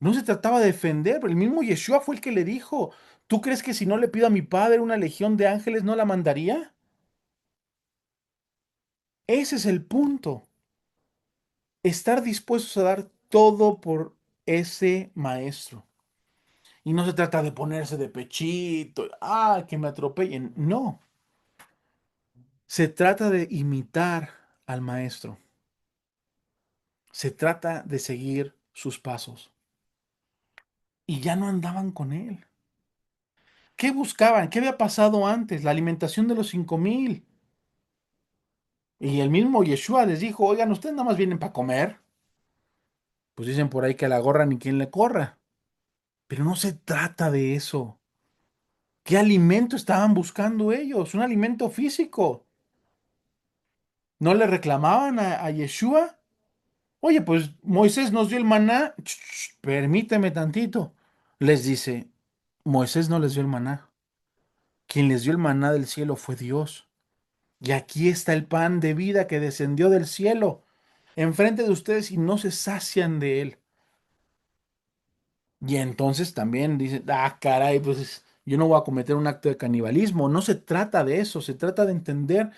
no se trataba de defender, el mismo Yeshua fue el que le dijo, ¿tú crees que si no le pido a mi padre una legión de ángeles no la mandaría? Ese es el punto. Estar dispuestos a dar todo por ese maestro. Y no se trata de ponerse de pechito, que me atropellen. No, se trata de imitar al maestro. Se trata de seguir sus pasos. Y ya no andaban con él. ¿Qué buscaban? ¿Qué había pasado antes? La alimentación de los 5,000. Y el mismo Yeshua les dijo, oigan, ustedes nada más vienen para comer. Pues dicen por ahí que la gorra ni quien le corra. Pero no se trata de eso. ¿Qué alimento estaban buscando ellos? Un alimento físico. ¿No le reclamaban a Yeshua? Oye, pues Moisés nos dio el maná. Permíteme tantito. Les dice, Moisés no les dio el maná. Quien les dio el maná del cielo fue Dios. Y aquí está el pan de vida que descendió del cielo enfrente de ustedes y no se sacian de él. Y entonces también dicen, caray, pues yo no voy a cometer un acto de canibalismo. No se trata de eso, se trata de entender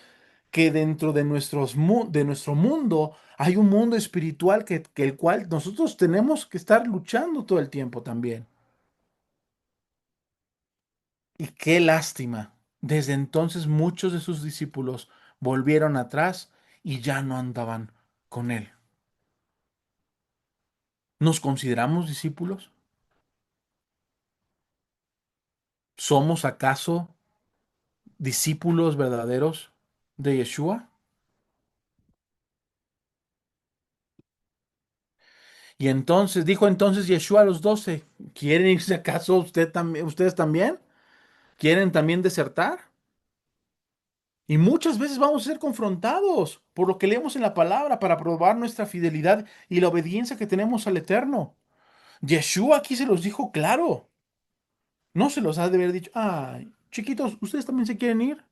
que dentro de de nuestro mundo hay un mundo espiritual que el cual nosotros tenemos que estar luchando todo el tiempo también. Y qué lástima. Desde entonces muchos de sus discípulos volvieron atrás y ya no andaban con él. ¿Nos consideramos discípulos? ¿Somos acaso discípulos verdaderos de Yeshua? Y entonces, dijo entonces Yeshua a los 12, ¿quieren irse acaso ustedes también? ¿Quieren también desertar? Y muchas veces vamos a ser confrontados por lo que leemos en la palabra para probar nuestra fidelidad y la obediencia que tenemos al Eterno. Yeshua aquí se los dijo claro. No se los ha de haber dicho, ay, chiquitos, ¿ustedes también se quieren ir?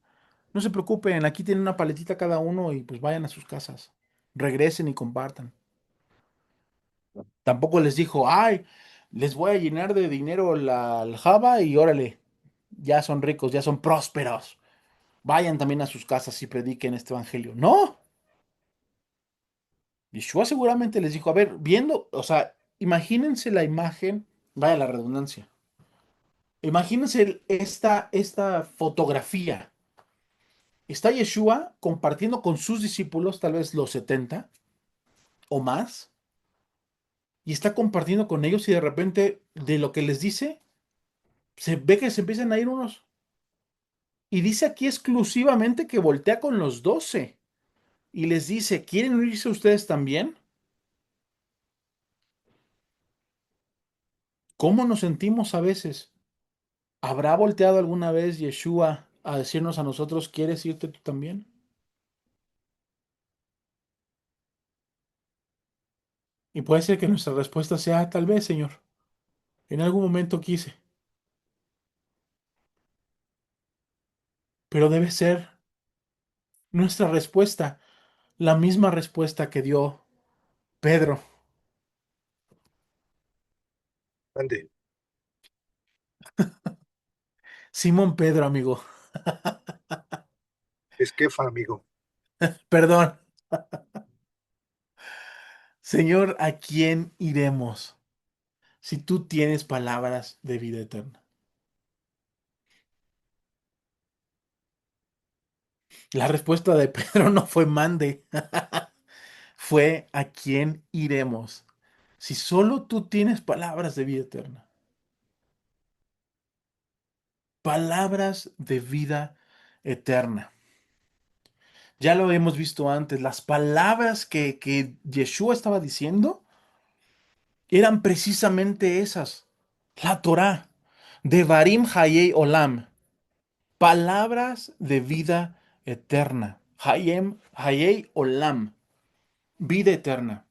No se preocupen, aquí tienen una paletita cada uno y pues vayan a sus casas. Regresen y compartan. Tampoco les dijo, ay, les voy a llenar de dinero la aljaba y órale, ya son ricos, ya son prósperos. Vayan también a sus casas y prediquen este evangelio. No, Yeshua seguramente les dijo, a ver, viendo, o sea, imagínense la imagen, vaya la redundancia, imagínense esta fotografía. Está Yeshua compartiendo con sus discípulos, tal vez los 70 o más, y está compartiendo con ellos y de repente de lo que les dice, se ve que se empiezan a ir unos. Y dice aquí exclusivamente que voltea con los 12 y les dice, ¿quieren unirse ustedes también? ¿Cómo nos sentimos a veces? ¿Habrá volteado alguna vez Yeshua a decirnos a nosotros, ¿quieres irte tú también? Y puede ser que nuestra respuesta sea, tal vez, Señor, en algún momento quise, pero debe ser nuestra respuesta la misma respuesta que dio Pedro. Ande, Simón Pedro, amigo. Esquefa, amigo. Perdón. Señor, ¿a quién iremos si tú tienes palabras de vida eterna? La respuesta de Pedro no fue mande, fue ¿a quién iremos si solo tú tienes palabras de vida eterna? Palabras de vida eterna. Ya lo hemos visto antes, las palabras que Yeshua estaba diciendo eran precisamente esas. La Torá, Devarim Hayei Olam, palabras de vida eterna. Hayem Hayei Olam, vida eterna.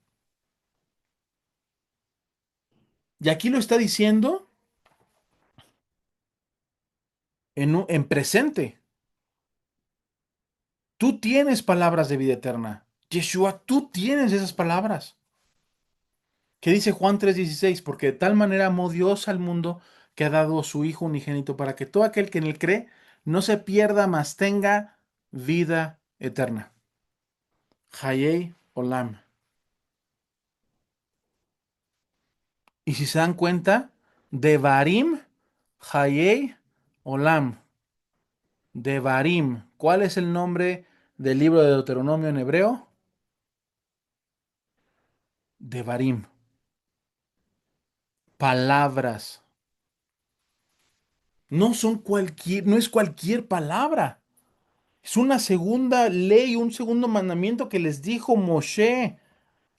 Y aquí lo está diciendo en presente. Tú tienes palabras de vida eterna. Yeshua, tú tienes esas palabras. ¿Qué dice Juan 3:16? Porque de tal manera amó Dios al mundo que ha dado a su Hijo unigénito para que todo aquel que en él cree no se pierda, mas tenga vida eterna. Hayei Olam. Y si se dan cuenta, Devarim Hayei Olam. Devarim. ¿Cuál es el nombre del libro de Deuteronomio en hebreo? Devarim. Palabras. No es cualquier palabra. Es una segunda ley, un segundo mandamiento que les dijo Moshe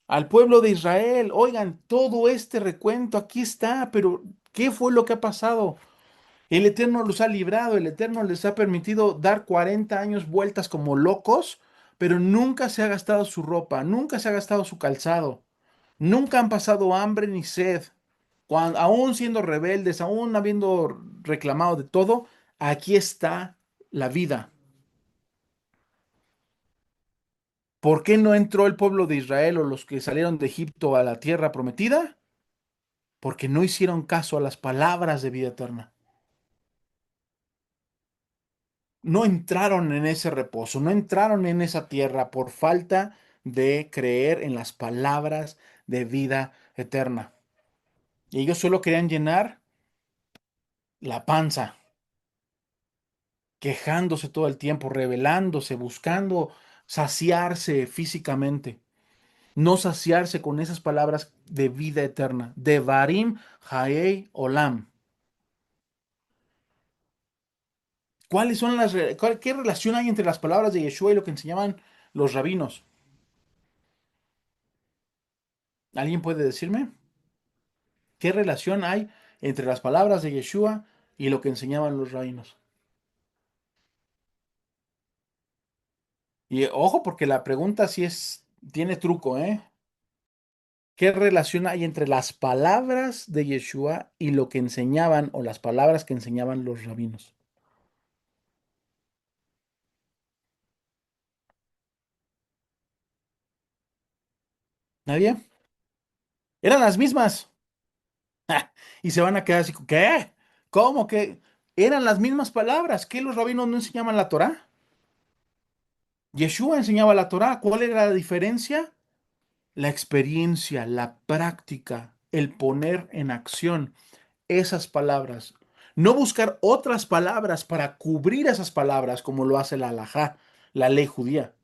al pueblo de Israel. Oigan, todo este recuento aquí está, pero ¿qué fue lo que ha pasado? El Eterno los ha librado, el Eterno les ha permitido dar 40 años vueltas como locos, pero nunca se ha gastado su ropa, nunca se ha gastado su calzado, nunca han pasado hambre ni sed. Aún siendo rebeldes, aún habiendo reclamado de todo, aquí está la vida. ¿Por qué no entró el pueblo de Israel o los que salieron de Egipto a la tierra prometida? Porque no hicieron caso a las palabras de vida eterna. No entraron en ese reposo, no entraron en esa tierra por falta de creer en las palabras de vida eterna. Y ellos solo querían llenar la panza, quejándose todo el tiempo, rebelándose, buscando saciarse físicamente, no saciarse con esas palabras de vida eterna. Devarim Haei Olam. ¿Qué relación hay entre las palabras de Yeshua y lo que enseñaban los rabinos? ¿Alguien puede decirme? ¿Qué relación hay entre las palabras de Yeshua y lo que enseñaban los rabinos? Y ojo, porque la pregunta sí tiene truco, ¿eh? ¿Qué relación hay entre las palabras de Yeshua y lo que enseñaban o las palabras que enseñaban los rabinos? ¿Nadie? Eran las mismas. Y se van a quedar así, ¿qué? ¿Cómo que eran las mismas palabras? ¿Qué los rabinos no enseñaban la Torá? Yeshua enseñaba la Torá. ¿Cuál era la diferencia? La experiencia, la práctica, el poner en acción esas palabras. No buscar otras palabras para cubrir esas palabras como lo hace la halajá, la ley judía,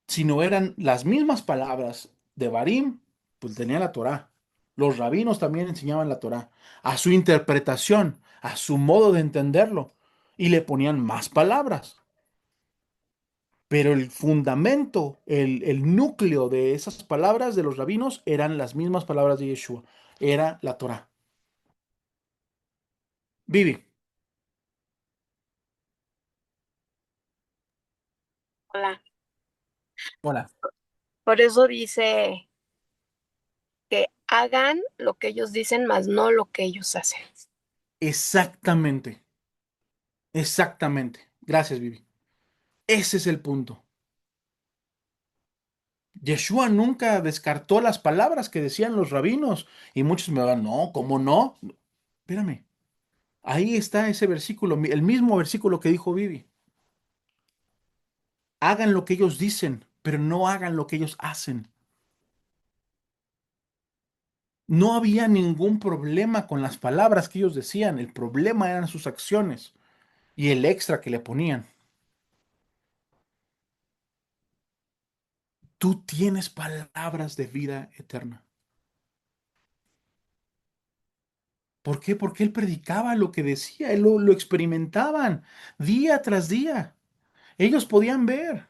sino eran las mismas palabras de Barim, pues tenía la Torá. Los rabinos también enseñaban la Torá, a su interpretación, a su modo de entenderlo. y le ponían más palabras. Pero el fundamento, el núcleo de esas palabras de los rabinos eran las mismas palabras de Yeshua. Era la Torá. Vivi, Hola. hola. Por eso dice que hagan lo que ellos dicen, más no lo que ellos hacen. Exactamente, exactamente. Gracias, Vivi. Ese es el punto. Yeshua nunca descartó las palabras que decían los rabinos. Y muchos me van, no, ¿cómo no? Espérame. Ahí está ese versículo, el mismo versículo que dijo Vivi. Hagan lo que ellos dicen, pero no hagan lo que ellos hacen. No había ningún problema con las palabras que ellos decían. El problema eran sus acciones y el extra que le ponían. Tú tienes palabras de vida eterna. ¿Por qué? Porque él predicaba lo que decía, él lo experimentaban día tras día. Ellos podían ver.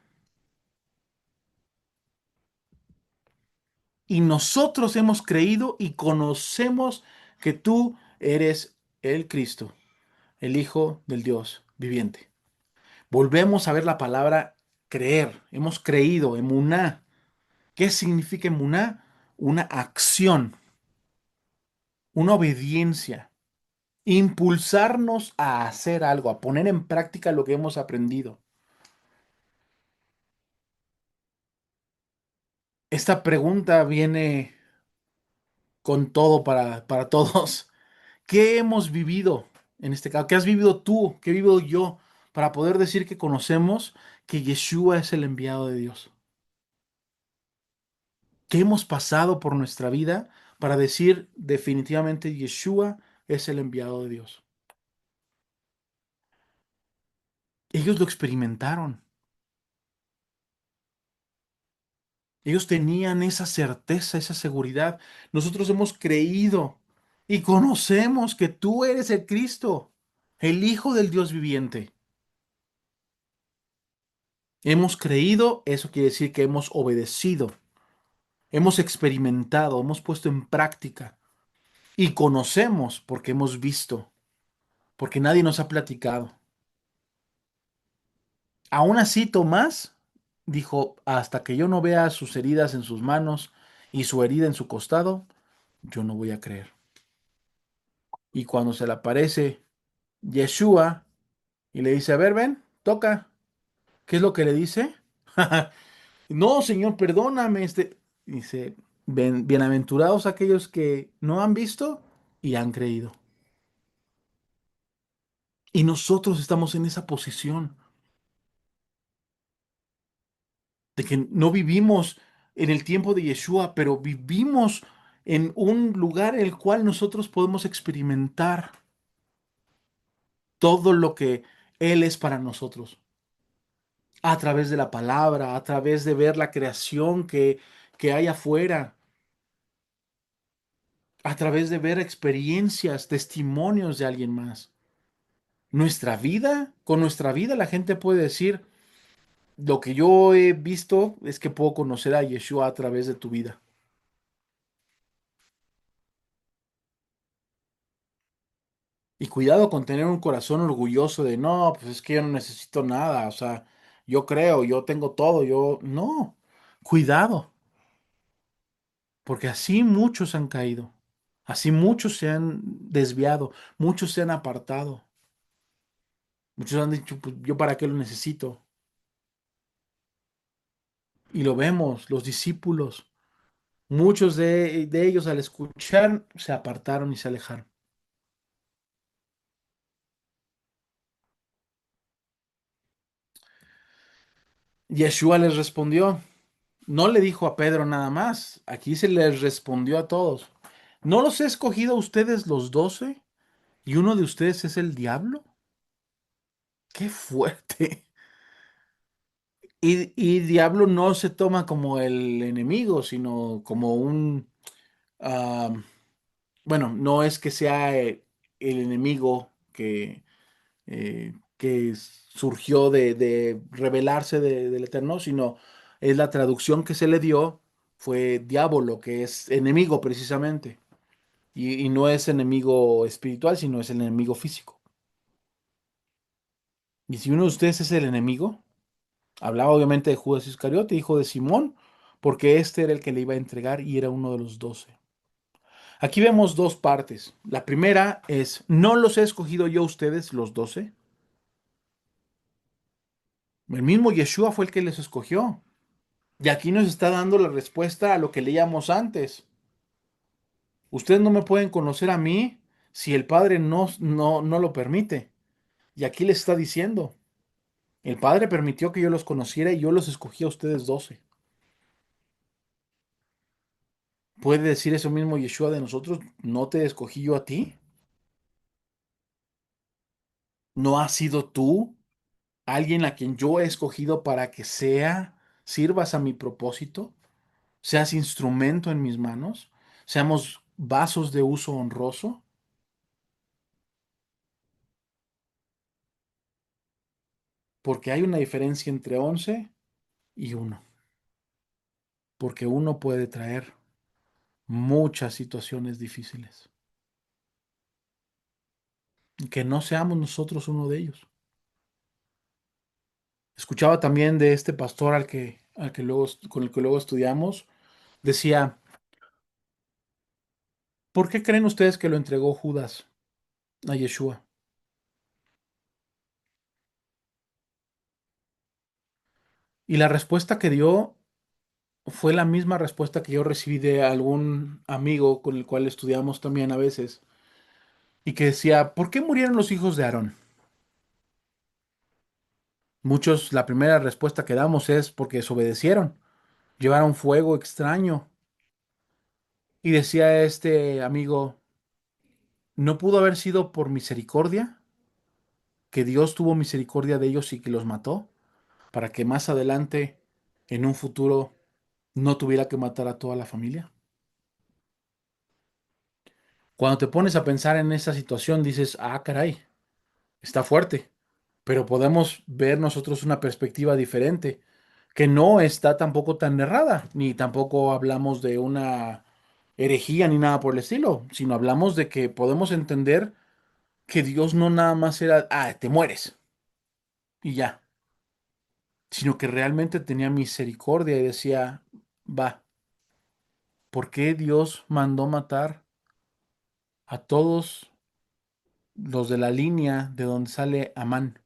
Y nosotros hemos creído y conocemos que tú eres el Cristo, el Hijo del Dios viviente. Volvemos a ver la palabra creer. Hemos creído, emuná. ¿Qué significa emuná? Una acción, una obediencia, impulsarnos a hacer algo, a poner en práctica lo que hemos aprendido. Esta pregunta viene con todo para todos. ¿Qué hemos vivido en este caso? ¿Qué has vivido tú? ¿Qué he vivido yo? Para poder decir que conocemos que Yeshua es el enviado de Dios. ¿Qué hemos pasado por nuestra vida para decir definitivamente Yeshua es el enviado de Dios? Ellos lo experimentaron. Ellos tenían esa certeza, esa seguridad. Nosotros hemos creído y conocemos que tú eres el Cristo, el Hijo del Dios viviente. Hemos creído, eso quiere decir que hemos obedecido, hemos experimentado, hemos puesto en práctica y conocemos porque hemos visto, porque nadie nos ha platicado. Aún así, Tomás dijo, hasta que yo no vea sus heridas en sus manos y su herida en su costado, yo no voy a creer. Y cuando se le aparece Yeshua y le dice, a ver, ven, toca. ¿Qué es lo que le dice? No, Señor, perdóname. Dice, bienaventurados aquellos que no han visto y han creído. Y nosotros estamos en esa posición de que no vivimos en el tiempo de Yeshua, pero vivimos en un lugar en el cual nosotros podemos experimentar todo lo que Él es para nosotros, a través de la palabra, a través de ver la creación que hay afuera, a través de ver experiencias, testimonios de alguien más. Nuestra vida, con nuestra vida la gente puede decir, lo que yo he visto es que puedo conocer a Yeshua a través de tu vida. Y cuidado con tener un corazón orgulloso de, no, pues es que yo no necesito nada, o sea, yo creo, yo tengo todo, yo, no, cuidado, porque así muchos han caído, así muchos se han desviado, muchos se han apartado, muchos han dicho, pues yo para qué lo necesito. Y lo vemos, los discípulos, muchos de ellos al escuchar se apartaron y se alejaron. Yeshua les respondió. No le dijo a Pedro nada más, aquí se les respondió a todos. ¿No los he escogido a ustedes los 12 y uno de ustedes es el diablo? ¡Qué fuerte! Y diablo no se toma como el enemigo, sino como ah, bueno, no es que sea el enemigo que que surgió de revelarse del Eterno, sino es la traducción que se le dio, fue diablo, que es enemigo precisamente. Y no es enemigo espiritual, sino es el enemigo físico. Y si uno de ustedes es el enemigo, hablaba obviamente de Judas Iscariote, hijo de Simón, porque este era el que le iba a entregar y era uno de los 12. Aquí vemos dos partes. La primera es, ¿no los he escogido yo a ustedes, los 12? El mismo Yeshua fue el que les escogió. Y aquí nos está dando la respuesta a lo que leíamos antes. Ustedes no me pueden conocer a mí si el Padre no lo permite. Y aquí les está diciendo, el Padre permitió que yo los conociera y yo los escogí a ustedes 12. ¿Puede decir eso mismo Yeshua de nosotros? ¿No te escogí yo a ti? ¿No has sido tú alguien a quien yo he escogido para que sirvas a mi propósito? ¿Seas instrumento en mis manos? ¿Seamos vasos de uso honroso? Porque hay una diferencia entre 11 y uno. Porque uno puede traer muchas situaciones difíciles. Y que no seamos nosotros uno de ellos. Escuchaba también de este pastor al que luego, con el que luego estudiamos. Decía, ¿por qué creen ustedes que lo entregó Judas a Yeshua? Y la respuesta que dio fue la misma respuesta que yo recibí de algún amigo con el cual estudiamos también a veces. Y que decía, ¿por qué murieron los hijos de Aarón? Muchos, la primera respuesta que damos es porque desobedecieron, llevaron fuego extraño. Y decía este amigo, ¿no pudo haber sido por misericordia? Que Dios tuvo misericordia de ellos y que los mató, para que más adelante, en un futuro, no tuviera que matar a toda la familia. Cuando te pones a pensar en esa situación, dices, ah, caray, está fuerte, pero podemos ver nosotros una perspectiva diferente, que no está tampoco tan errada, ni tampoco hablamos de una herejía ni nada por el estilo, sino hablamos de que podemos entender que Dios no nada más era, ah, te mueres y ya, sino que realmente tenía misericordia y decía, va, ¿por qué Dios mandó matar a todos los de la línea de donde sale Amán,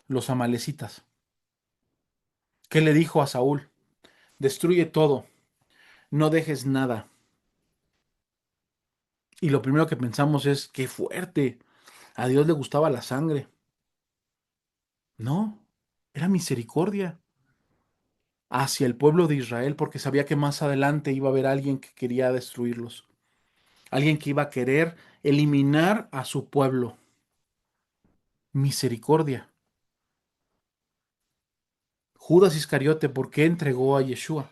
los amalecitas? ¿Qué le dijo a Saúl? Destruye todo, no dejes nada. Y lo primero que pensamos es, qué fuerte, a Dios le gustaba la sangre. No, era misericordia hacia el pueblo de Israel porque sabía que más adelante iba a haber alguien que quería destruirlos, alguien que iba a querer eliminar a su pueblo. Misericordia. Judas Iscariote, ¿por qué entregó a Yeshua?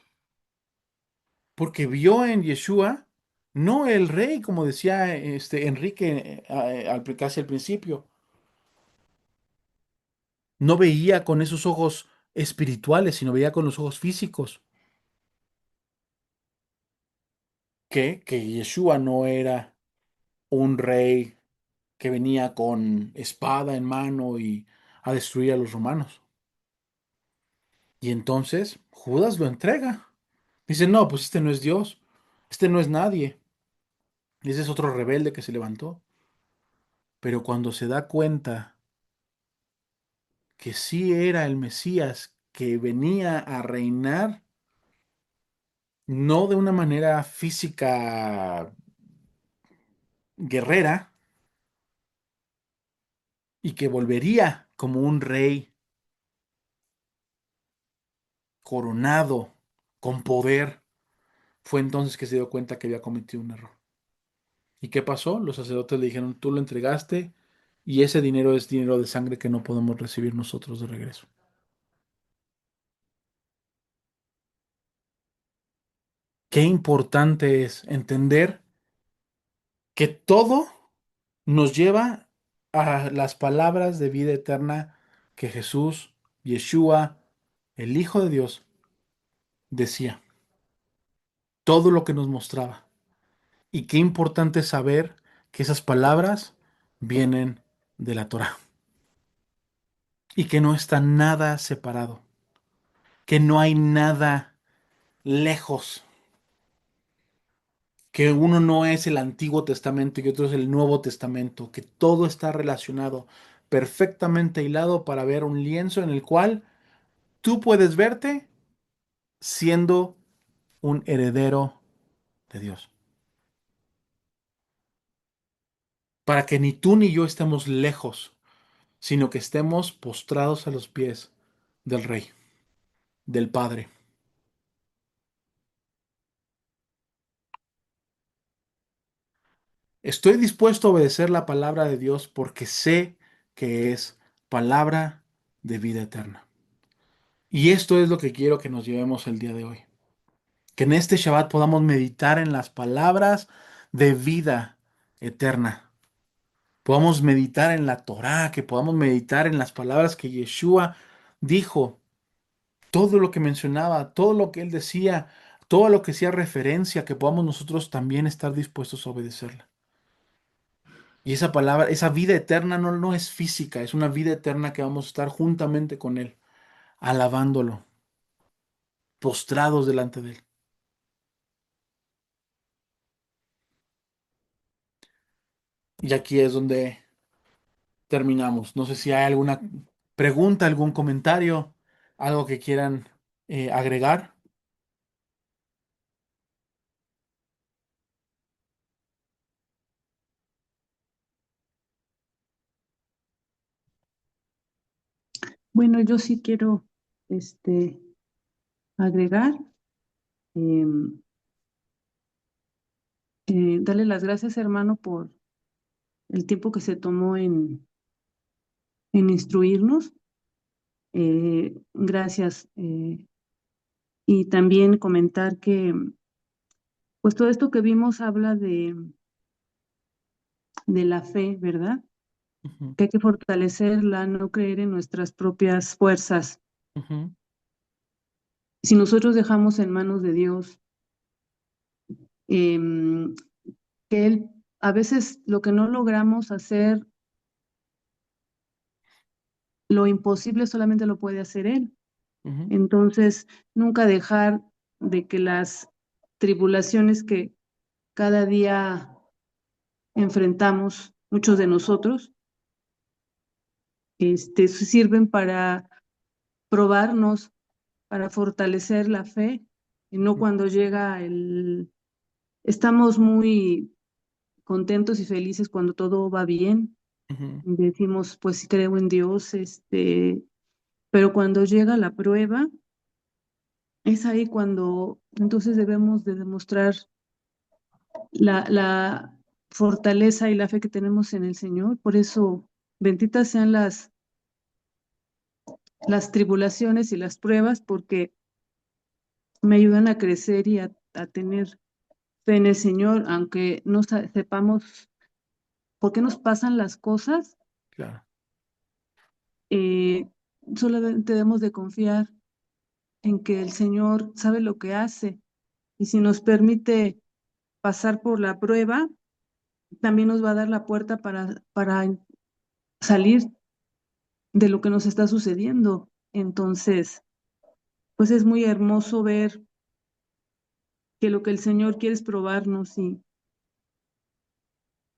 Porque vio en Yeshua no el rey, como decía este Enrique casi al principio, no veía con esos ojos espirituales, sino veía con los ojos físicos, que Yeshua no era un rey que venía con espada en mano y a destruir a los romanos. Y entonces Judas lo entrega. Dice, no, pues este no es Dios, este no es nadie. Ese es otro rebelde que se levantó. Pero cuando se da cuenta que sí era el Mesías que venía a reinar, no de una manera física guerrera, y que volvería como un rey coronado, con poder, fue entonces que se dio cuenta que había cometido un error. ¿Y qué pasó? Los sacerdotes le dijeron, tú lo entregaste y ese dinero es dinero de sangre que no podemos recibir nosotros de regreso. Qué importante es entender que todo nos lleva a las palabras de vida eterna que Jesús, Yeshua, el Hijo de Dios, decía. Todo lo que nos mostraba. Y qué importante saber que esas palabras vienen de la Torá y que no está nada separado, que no hay nada lejos, que uno no es el Antiguo Testamento y otro es el Nuevo Testamento, que todo está relacionado, perfectamente hilado para ver un lienzo en el cual tú puedes verte siendo un heredero de Dios, para que ni tú ni yo estemos lejos, sino que estemos postrados a los pies del Rey, del Padre. Estoy dispuesto a obedecer la palabra de Dios porque sé que es palabra de vida eterna. Y esto es lo que quiero que nos llevemos el día de hoy. Que en este Shabbat podamos meditar en las palabras de vida eterna. Podamos meditar en la Torá, que podamos meditar en las palabras que Yeshua dijo, todo lo que mencionaba, todo lo que él decía, todo lo que hacía referencia, que podamos nosotros también estar dispuestos a obedecerla. Y esa palabra, esa vida eterna no es física, es una vida eterna que vamos a estar juntamente con Él, alabándolo, postrados delante de Él. Y aquí es donde terminamos. No sé si hay alguna pregunta, algún comentario, algo que quieran agregar. Bueno, yo sí quiero este, agregar, em, darle las gracias, hermano, por el tiempo que se tomó en instruirnos. Gracias. Y también comentar que, pues todo esto que vimos habla de la fe, ¿verdad? Ujú, Que hay que fortalecerla, no creer en nuestras propias fuerzas. ujú, Si nosotros dejamos en manos de Dios, em, que Él, a veces lo que no logramos hacer, lo imposible solamente lo puede hacer Él. ujú, Entonces, nunca dejar de que las tribulaciones que cada día enfrentamos, muchos de nosotros, sirven para probarnos, para fortalecer la fe, y no cuando llega estamos muy contentos y felices cuando todo va bien, ujú, decimos, pues sí creo en Dios, pero cuando llega la prueba, es ahí cuando entonces debemos de demostrar la fortaleza y la fe que tenemos en el Señor. Por eso, benditas sean las tribulaciones y las pruebas, porque me ayudan a crecer y a tener fe en el Señor, aunque no sepamos por qué nos pasan las cosas, claro. eh, solamente debemos de confiar en que el Señor sabe lo que hace, y si nos permite pasar por la prueba, también nos va a dar la puerta para salir de lo que nos está sucediendo. Entonces, pues es muy hermoso ver que lo que el Señor quiere es probarnos y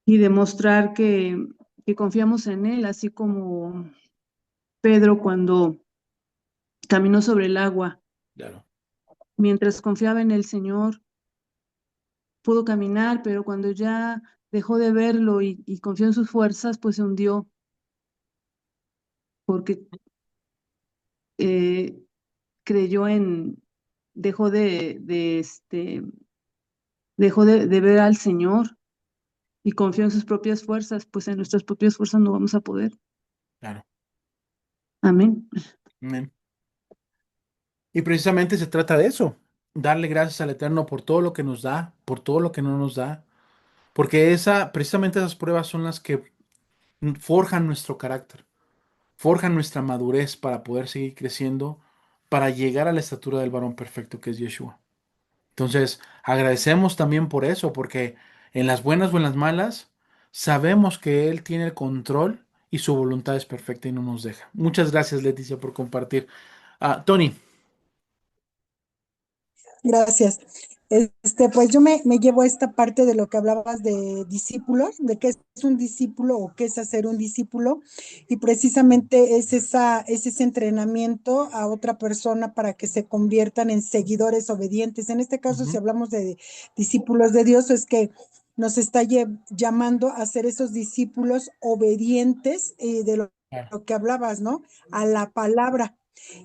demostrar que confiamos en Él, así como Pedro cuando caminó sobre el agua. Claro. Mientras confiaba en el Señor, pudo caminar, pero cuando ya dejó de verlo y confió en sus fuerzas, pues se hundió, porque eh, creyó dejó de ver al Señor y confió en sus propias fuerzas, pues en nuestras propias fuerzas no vamos a poder. Claro. Amén. Amén. Y precisamente se trata de eso, darle gracias al Eterno por todo lo que nos da, por todo lo que no nos da, porque precisamente esas pruebas son las que forjan nuestro carácter, forjan nuestra madurez para poder seguir creciendo, para llegar a la estatura del varón perfecto que es Yeshua. Entonces, agradecemos también por eso, porque en las buenas o en las malas, sabemos que Él tiene el control y su voluntad es perfecta y no nos deja. Muchas gracias, Leticia, por compartir. Tony, Gracias. Pues yo me llevo esta parte de lo que hablabas de discípulos, de qué es un discípulo o qué es hacer un discípulo, y precisamente es ese entrenamiento a otra persona para que se conviertan en seguidores obedientes. En este caso, si ujú, hablamos de discípulos de Dios, es que nos está llamando a ser esos discípulos obedientes de claro, lo que hablabas, ¿no? A la palabra.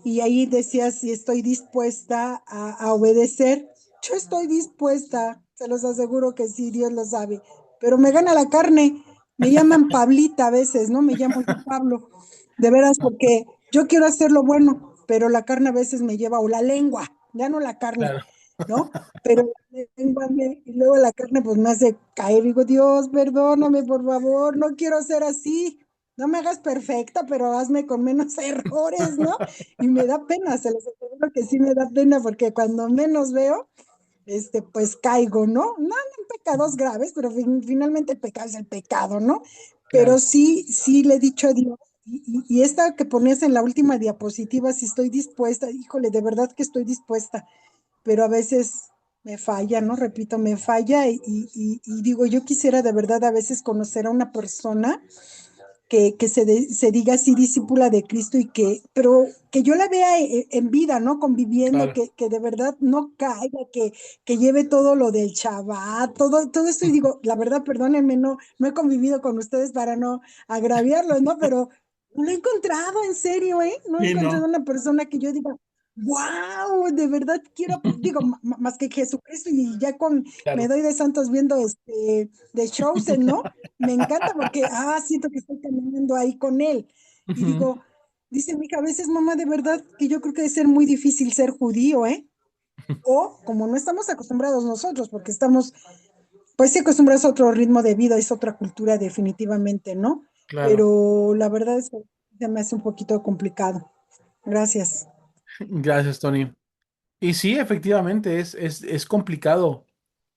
Y ahí decías si estoy dispuesta a obedecer. Yo estoy dispuesta, se los aseguro que sí, Dios lo sabe, pero me gana la carne. Me llaman Pablita a veces, ¿no? Me llamo yo Pablo, de veras, porque yo quiero hacer lo bueno, pero la carne a veces me lleva, o la lengua, ya no la carne, claro, ¿no? Pero la lengua y luego la carne pues me hace caer. Digo, Dios, perdóname, por favor, no quiero ser así. No me hagas perfecta, pero hazme con menos errores, ¿no? Y me da pena, se los aseguro que sí me da pena, porque cuando menos veo, pues caigo, ¿no? No en pecados graves, pero finalmente el pecado es el pecado, ¿no? Pero claro. sí le he dicho a Dios, y esta que ponías en la última diapositiva, si estoy dispuesta, híjole, de verdad que estoy dispuesta, pero a veces me falla, ¿no? Repito, me falla y digo, yo quisiera de verdad a veces conocer a una persona que se diga así discípula de Cristo y pero que yo la vea en vida, ¿no? Conviviendo, Claro. que de verdad no caiga, que lleve todo lo del Shabbat, todo esto y digo, la verdad, perdónenme, no he convivido con ustedes para no agraviarlos, ¿no? Pero no lo he encontrado, en serio, ¿eh? No he Sí, encontrado no, una persona que yo diga, wow, de verdad quiero, digo, más que Jesucristo y ya me claro. doy de santos viendo de Chosen, ¿no? Me encanta porque, siento que estoy caminando ahí con él. Y Ujú, digo, dice mi hija, a veces, mamá, de verdad que yo creo que debe ser muy difícil ser judío, ¿eh? O como no estamos acostumbrados nosotros, porque estamos, pues sí acostumbrados a otro ritmo de vida, es otra cultura definitivamente, ¿no? claro. Pero la verdad es que se me hace un poquito complicado. Gracias. Gracias, Tony. Y sí, efectivamente, es complicado.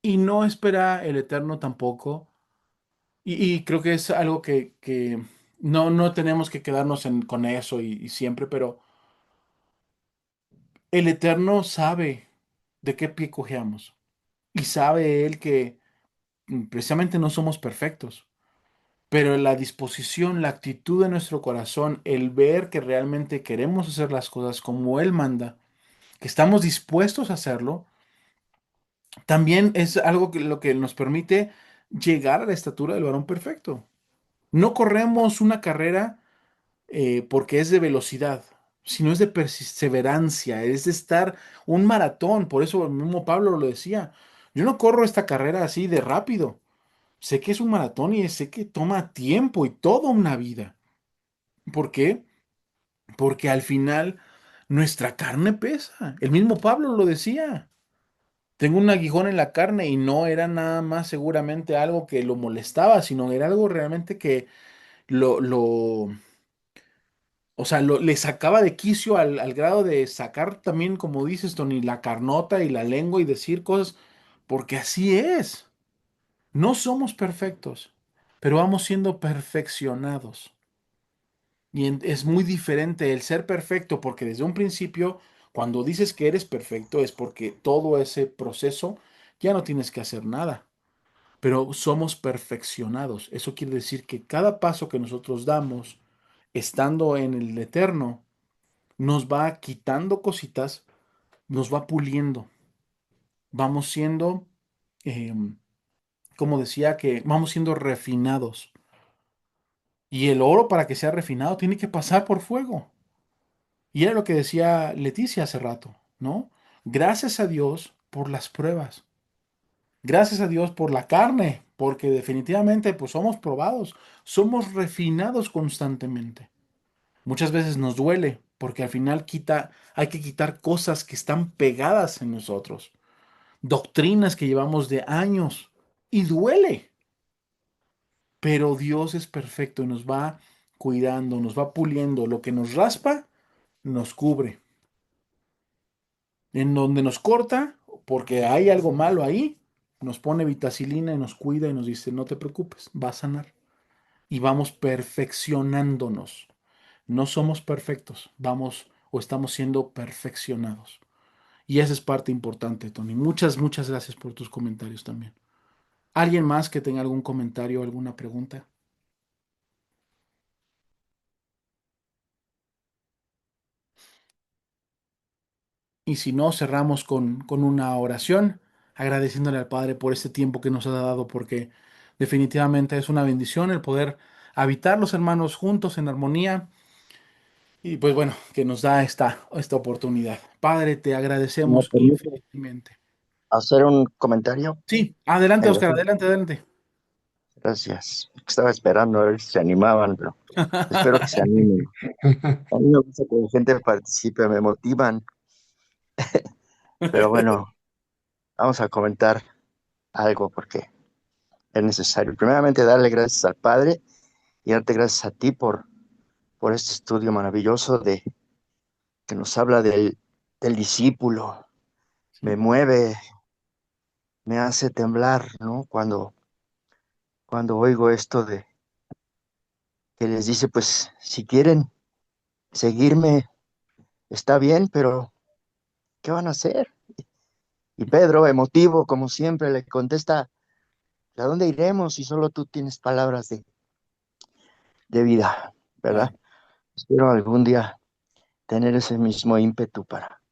Y no espera el Eterno tampoco. Y creo que es algo que no tenemos que quedarnos con eso y siempre, pero el Eterno sabe de qué pie cojeamos. Y sabe Él que precisamente no somos perfectos. Pero la disposición, la actitud de nuestro corazón, el ver que realmente queremos hacer las cosas como Él manda, que estamos dispuestos a hacerlo, también es algo que lo que nos permite llegar a la estatura del varón perfecto. No corremos una carrera porque es de velocidad, sino es de perseverancia, es de estar un maratón. Por eso el mismo Pablo lo decía. Yo no corro esta carrera así de rápido. Sé que es un maratón y sé que toma tiempo y toda una vida. ¿Por qué? Porque al final nuestra carne pesa. El mismo Pablo lo decía. Tengo un aguijón en la carne y no era nada más seguramente algo que lo molestaba, sino era algo realmente que lo o sea, le sacaba de quicio al grado de sacar también, como dices, Tony, la carnota y la lengua y decir cosas, porque así es. No somos perfectos, pero vamos siendo perfeccionados. Y es muy diferente el ser perfecto, porque desde un principio, cuando dices que eres perfecto, es porque todo ese proceso ya no tienes que hacer nada. Pero somos perfeccionados. Eso quiere decir que cada paso que nosotros damos, estando en el eterno, nos va quitando cositas, nos va puliendo. Vamos siendo, como decía, que vamos siendo refinados. Y el oro para que sea refinado tiene que pasar por fuego. Y era lo que decía Leticia hace rato, ¿no? Gracias a Dios por las pruebas. Gracias a Dios por la carne, porque definitivamente pues somos probados, somos refinados constantemente. Muchas veces nos duele, porque al final hay que quitar cosas que están pegadas en nosotros, doctrinas que llevamos de años, y duele. pero Dios es perfecto y nos va cuidando, nos va puliendo. Lo que nos raspa, nos cubre. En donde nos corta, porque hay algo malo ahí, nos pone vitacilina y nos cuida y nos dice, no te preocupes, va a sanar. Y vamos perfeccionándonos. No somos perfectos, vamos o estamos siendo perfeccionados. Y esa es parte importante, Tony. Muchas, muchas gracias por tus comentarios también. ¿Alguien más que tenga algún comentario o alguna pregunta? Y si no, cerramos con una oración, agradeciéndole al Padre por este tiempo que nos ha dado, porque definitivamente es una bendición el poder habitar los hermanos juntos en armonía. Y pues bueno, que nos da esta oportunidad. Padre, te ¿Me agradecemos permite infinitamente. hacer un comentario? Sí, adelante, En Oscar, efecto, adelante, adelante. gracias. Estaba esperando a ver si se animaban, pero espero que se animen. A mí me gusta que la gente participe, me motivan, pero bueno, vamos a comentar algo porque es necesario. Primeramente, darle gracias al Padre y darte gracias a ti por este estudio maravilloso que nos habla del discípulo. Me Sí, mueve, me hace temblar, ¿no? Cuando oigo esto de que les dice, pues, si quieren seguirme, está bien, pero ¿qué van a hacer? Y Pedro, emotivo, como siempre, le contesta, ¿a dónde iremos si solo tú tienes palabras de vida, ¿verdad? claro. Espero algún día tener ese mismo ímpetu para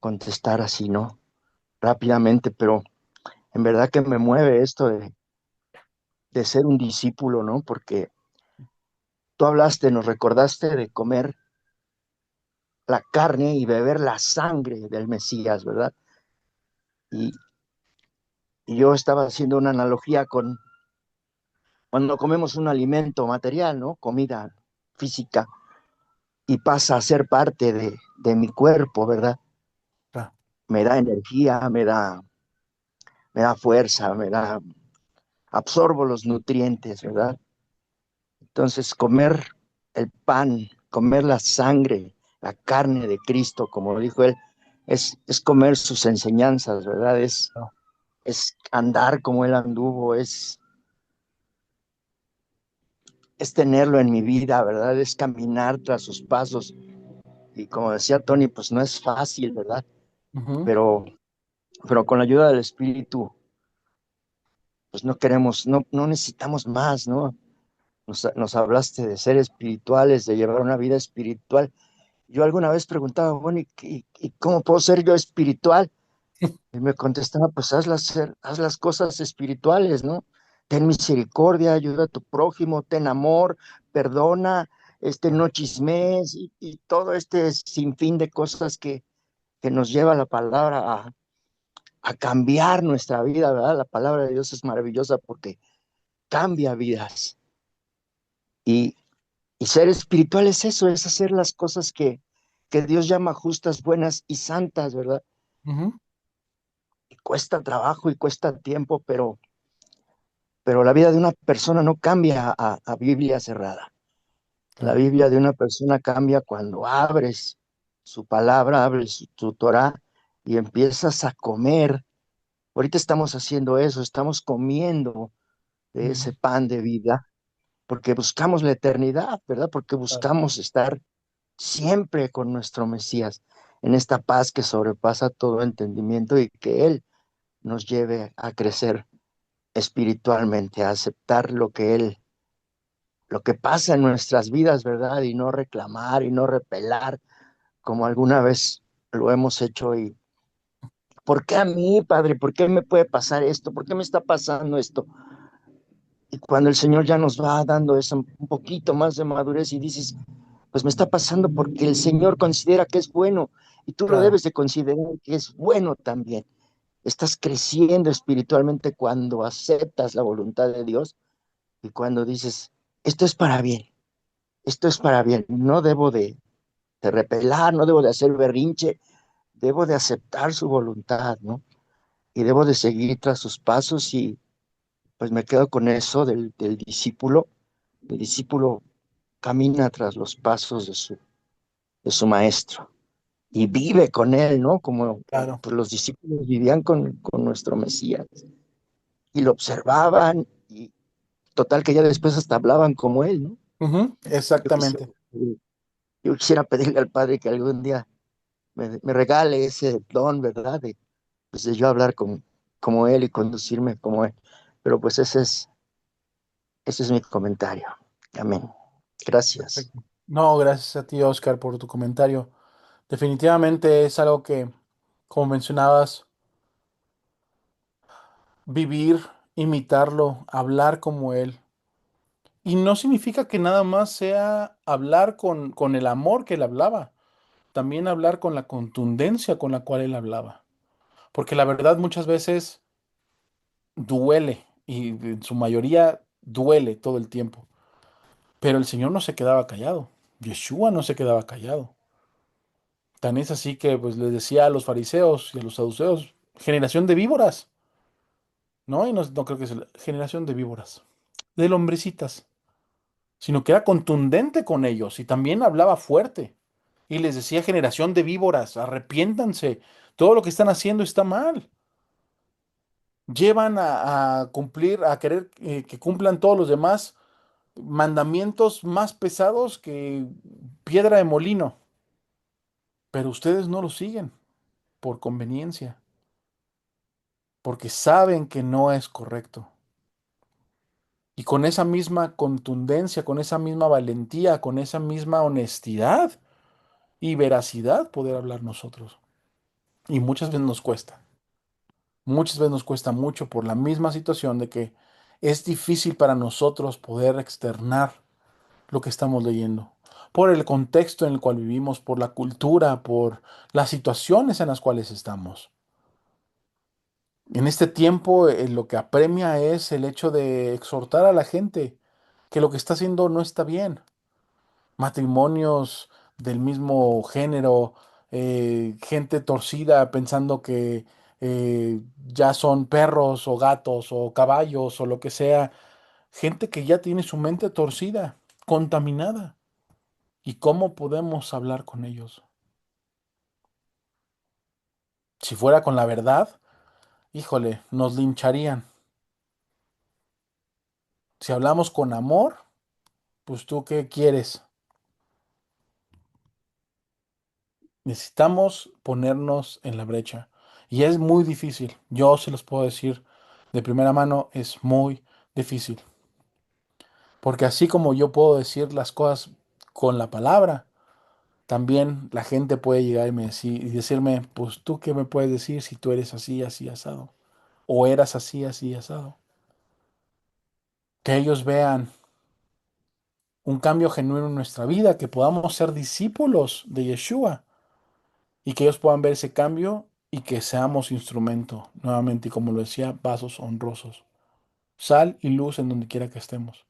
contestar así, ¿no? Rápidamente, pero en verdad que me mueve esto de ser un discípulo, ¿no? Porque tú hablaste, nos recordaste de comer la carne y beber la sangre del Mesías, ¿verdad? Y, y yo estaba haciendo una analogía con cuando comemos un alimento material, ¿no? Comida física, y pasa a ser parte de mi cuerpo, ¿verdad? Ah, Me da energía, me da fuerza, absorbo los nutrientes, ¿verdad? Entonces, comer el pan, comer la sangre, la carne de Cristo, como dijo él, es comer sus enseñanzas, ¿verdad? ah, Es andar como él anduvo, es tenerlo en mi vida, ¿verdad? Es caminar tras sus pasos. Y como decía Tony, pues no es fácil, ¿verdad? ujú, Pero, pero con la ayuda del Espíritu, pues no queremos, no necesitamos más, ¿no? Nos hablaste de ser espirituales, de llevar una vida espiritual. Yo alguna vez preguntaba, bueno, ¿y cómo puedo ser yo espiritual? Y me contestaba, pues haz las cosas espirituales, ¿no? Ten misericordia, ayuda a tu prójimo, ten amor, perdona, ah, no chismes y todo este sinfín de cosas que nos lleva la palabra a cambiar nuestra vida, ¿verdad? La palabra de Dios es maravillosa porque cambia vidas. Y, y ser espiritual es eso, es hacer las cosas que Dios llama justas, buenas y santas, ¿verdad? ujú, Y cuesta trabajo y cuesta tiempo, pero la vida de una persona no cambia a Biblia cerrada. La claro. Biblia de una persona cambia cuando abres su palabra, abres tu Torah y empiezas a comer. Ahorita estamos haciendo eso, estamos comiendo de Ujú, ese pan de vida, porque buscamos la eternidad, ¿verdad? Porque claro. buscamos estar siempre con nuestro Mesías, en esta paz que sobrepasa todo entendimiento y que Él nos lleve a crecer espiritualmente, a aceptar lo que pasa en nuestras vidas, ¿verdad? Y no reclamar y no repelar como alguna vez lo hemos hecho. Y ¿por qué a mí, Padre? ¿Por qué me puede pasar esto? ¿Por qué me está pasando esto? Y cuando el Señor ya nos va dando eso, un poquito más de madurez y dices, pues me está pasando porque el Señor considera que es bueno y tú lo Claro. debes de considerar que es bueno también. Estás creciendo espiritualmente cuando aceptas la voluntad de Dios y cuando dices, esto es para bien, esto es para bien, no debo de repelar, no debo de hacer berrinche, debo de aceptar su voluntad, ¿no? Y debo de seguir tras sus pasos pues me quedo con eso del discípulo. El discípulo camina tras los pasos de su maestro y vive con él, ¿no? Como Claro. pues, los discípulos vivían con nuestro Mesías y lo observaban y total que ya después hasta hablaban como él, ¿no? Ujú, Yo quisiera, exactamente. yo quisiera pedirle al Padre que algún día me regale ese don, ¿verdad? Pues, de yo hablar como él y conducirme como él. Pero pues ese es mi comentario. Amén. Gracias. Perfecto. No, gracias a ti, Oscar, por tu comentario. Definitivamente es algo que, como mencionabas, vivir, imitarlo, hablar como él. Y no significa que nada más sea hablar con el amor que él hablaba, también hablar con la contundencia con la cual él hablaba. Porque la verdad muchas veces duele y en su mayoría duele todo el tiempo. Pero el Señor no se quedaba callado. Yeshua no se quedaba callado. Tan es así que pues les decía a los fariseos y a los saduceos, generación de víboras, ¿no? Y no, no creo que es generación de víboras, de lombricitas, sino que era contundente con ellos y también hablaba fuerte. Y les decía, generación de víboras, arrepiéntanse, todo lo que están haciendo está mal. Llevan a cumplir, a querer que cumplan todos los demás mandamientos más pesados que piedra de molino, pero ustedes no lo siguen por conveniencia, porque saben que no es correcto. Y con esa misma contundencia, con esa misma valentía, con esa misma honestidad y veracidad poder hablar nosotros. Y muchas veces nos cuesta. Muchas veces nos cuesta mucho por la misma situación de que es difícil para nosotros poder externar lo que estamos leyendo, por el contexto en el cual vivimos, por la cultura, por las situaciones en las cuales estamos. En este tiempo, lo que apremia es el hecho de exhortar a la gente que lo que está haciendo no está bien. Matrimonios del mismo género, gente torcida pensando que ya son perros o gatos o caballos o lo que sea, gente que ya tiene su mente torcida, contaminada. ¿Y cómo podemos hablar con ellos? Si fuera con la verdad, híjole, nos lincharían. Si hablamos con amor, pues tú qué quieres. Necesitamos ponernos en la brecha. Y es muy difícil. Yo se los puedo decir de primera mano, es muy difícil. Porque así como yo puedo decir las cosas con la palabra, también la gente puede llegar y decirme, pues tú qué me puedes decir si tú eres así, así, asado. O eras así, así, asado. Que ellos vean un cambio genuino en nuestra vida, que podamos ser discípulos de Yeshua y que ellos puedan ver ese cambio y que seamos instrumento, nuevamente, y como lo decía, vasos honrosos, sal y luz en donde quiera que estemos.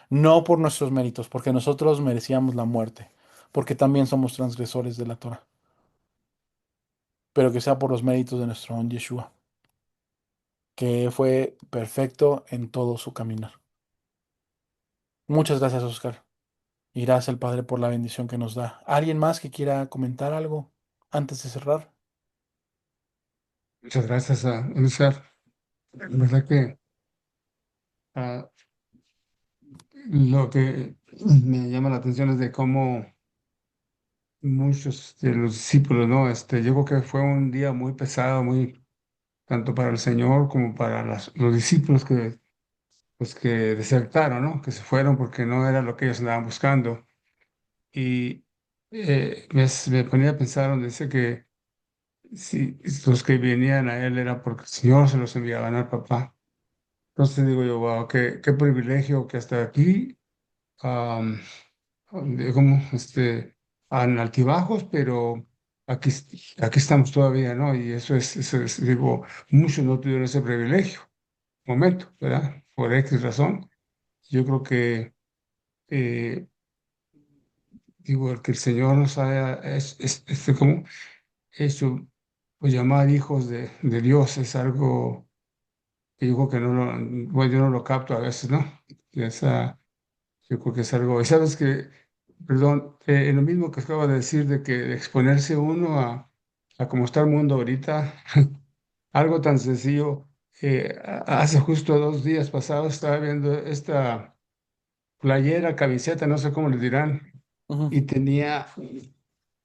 No por nuestros méritos, porque nosotros merecíamos la muerte, porque también somos transgresores de la Torah, pero que sea por los méritos de nuestro don Yeshua, que fue perfecto en todo su caminar. Muchas gracias, Oscar. Y gracias al Padre por la bendición que nos da. ¿Alguien más que quiera comentar algo antes de cerrar? Muchas gracias a Edgar. La verdad que ah, lo que me llama la atención es de cómo muchos de los discípulos, ¿no? Yo creo que fue un día muy pesado, muy tanto para el Señor como para los discípulos que, pues, que desertaron, ¿no? Que se fueron porque no era lo que ellos andaban buscando. Y me ponía a pensar donde dice que si los que venían a él era porque el Señor se los enviaban al papá. Entonces digo yo, wow, qué privilegio que hasta aquí, am, como en altibajos, pero aquí, aquí estamos todavía, ¿no? Y digo, muchos no tuvieron ese privilegio, momento, ¿verdad? Por X razón. Yo creo que, eh, digo, el que el Señor nos haya como hecho, pues llamar hijos de Dios es algo y yo creo que no lo, bueno, yo no lo capto a veces, ¿no? Y esa, yo creo que es algo, y sabes que, perdón, en lo mismo que acabo de decir de que de exponerse uno a cómo está el mundo ahorita, algo tan sencillo, hace justo 2 días pasados estaba viendo esta playera, camiseta, no sé cómo le dirán, Ujú. y tenía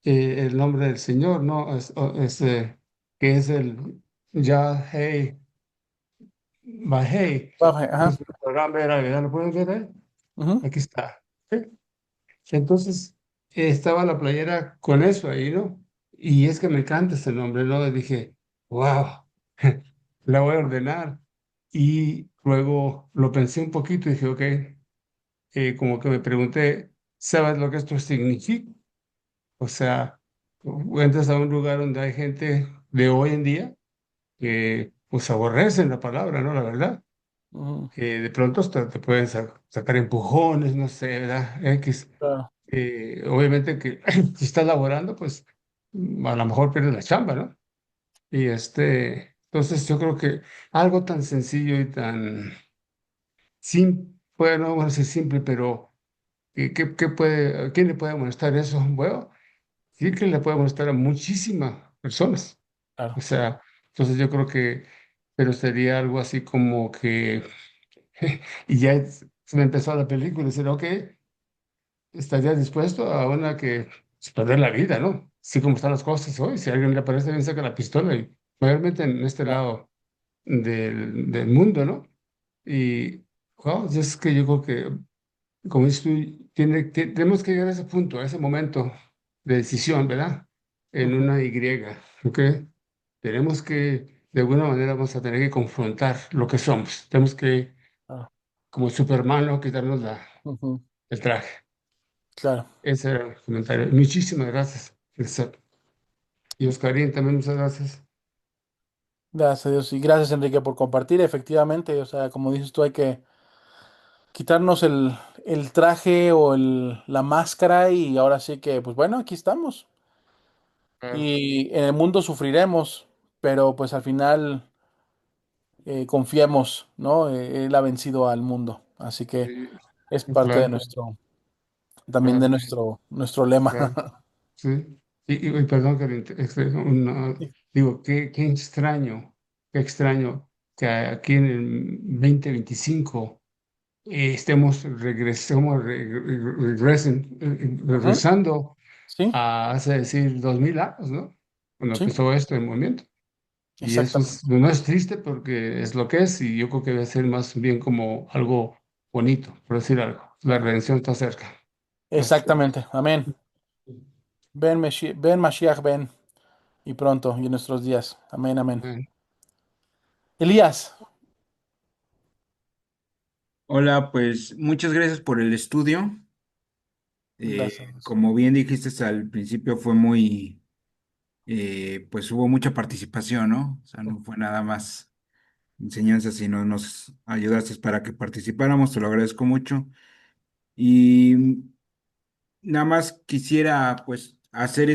el nombre del Señor, ¿no? Que es el Yah Hey Bahei. Ajá. Entonces, podrán ver, ¿ya lo pueden ver ahí? Ujú. Aquí está. ¿Sí? Entonces, estaba la playera con eso ahí, ¿no? Y es que me encanta ese nombre, ¿no? Y dije, wow, la voy a ordenar. Y luego lo pensé un poquito y dije, ok, como que me pregunté, ¿sabes lo que esto significa? O sea, entras a un lugar donde hay gente de hoy en día que pues aborrecen la palabra, ¿no? La verdad. Ujú. De pronto hasta te pueden sacar empujones, no sé, ¿verdad? X. Claro, Obviamente que si estás laborando, pues a lo mejor pierdes la chamba, ¿no? Y entonces yo creo que algo tan sencillo y tan simple, bueno, no voy a decir simple, pero ¿a quién le puede molestar eso? Bueno, sí que le puede molestar a muchísimas personas. O claro. sea, entonces yo creo que, pero sería algo así como que, y ya se me empezó la película y decir, ok, estarías dispuesto a una que pues, perder la vida, ¿no? Así como están las cosas hoy, si a alguien le parece bien, saca la pistola y mayormente en este Claro. lado del mundo, ¿no? Y, wow, es que yo creo que, como dices tú, tenemos que llegar a ese punto, a ese momento de decisión, ¿verdad? En Ujú. una Y, ¿ok? Tenemos que, de alguna manera, vamos a tener que confrontar lo que somos. Tenemos que, Claro. como Superman, ¿no? Quitarnos Ujú. el traje. Claro. Ese era el comentario. Muchísimas gracias, Elizabeth. Y Oscarín, también muchas gracias. Gracias a Dios. Y gracias, Enrique, por compartir. Efectivamente, o sea, como dices tú, hay que quitarnos el traje o la máscara y ahora sí que, pues bueno, aquí estamos. Claro, Y en el mundo sufriremos, pero pues al final confiemos, ¿no? Él ha vencido al mundo, así que sí, es sí, parte de claro, también de claro, nuestro lema. claro. Sí. Y perdón que digo, qué extraño que aquí en el 2025 Ujú. regresando Sí, a hace decir 2000 años, ¿no? Cuando sí, empezó este movimiento. Y eso exactamente. no es triste porque es lo que es, y yo creo que debe ser más bien como algo bonito, por decir algo. La Claro. redención está cerca. Gracias. Exactamente. Amén. Ven Mashiach, ven. Y pronto, y en nuestros días. Amén, amén. Amén. Elías, Hola, pues muchas gracias por el estudio. gracias. Como bien dijiste al principio, fue muy, pues hubo mucha participación, ¿no? O sea, no fue nada más enseñanza, sino nos ayudaste para que participáramos, te lo agradezco mucho. Y nada más quisiera, pues, hacer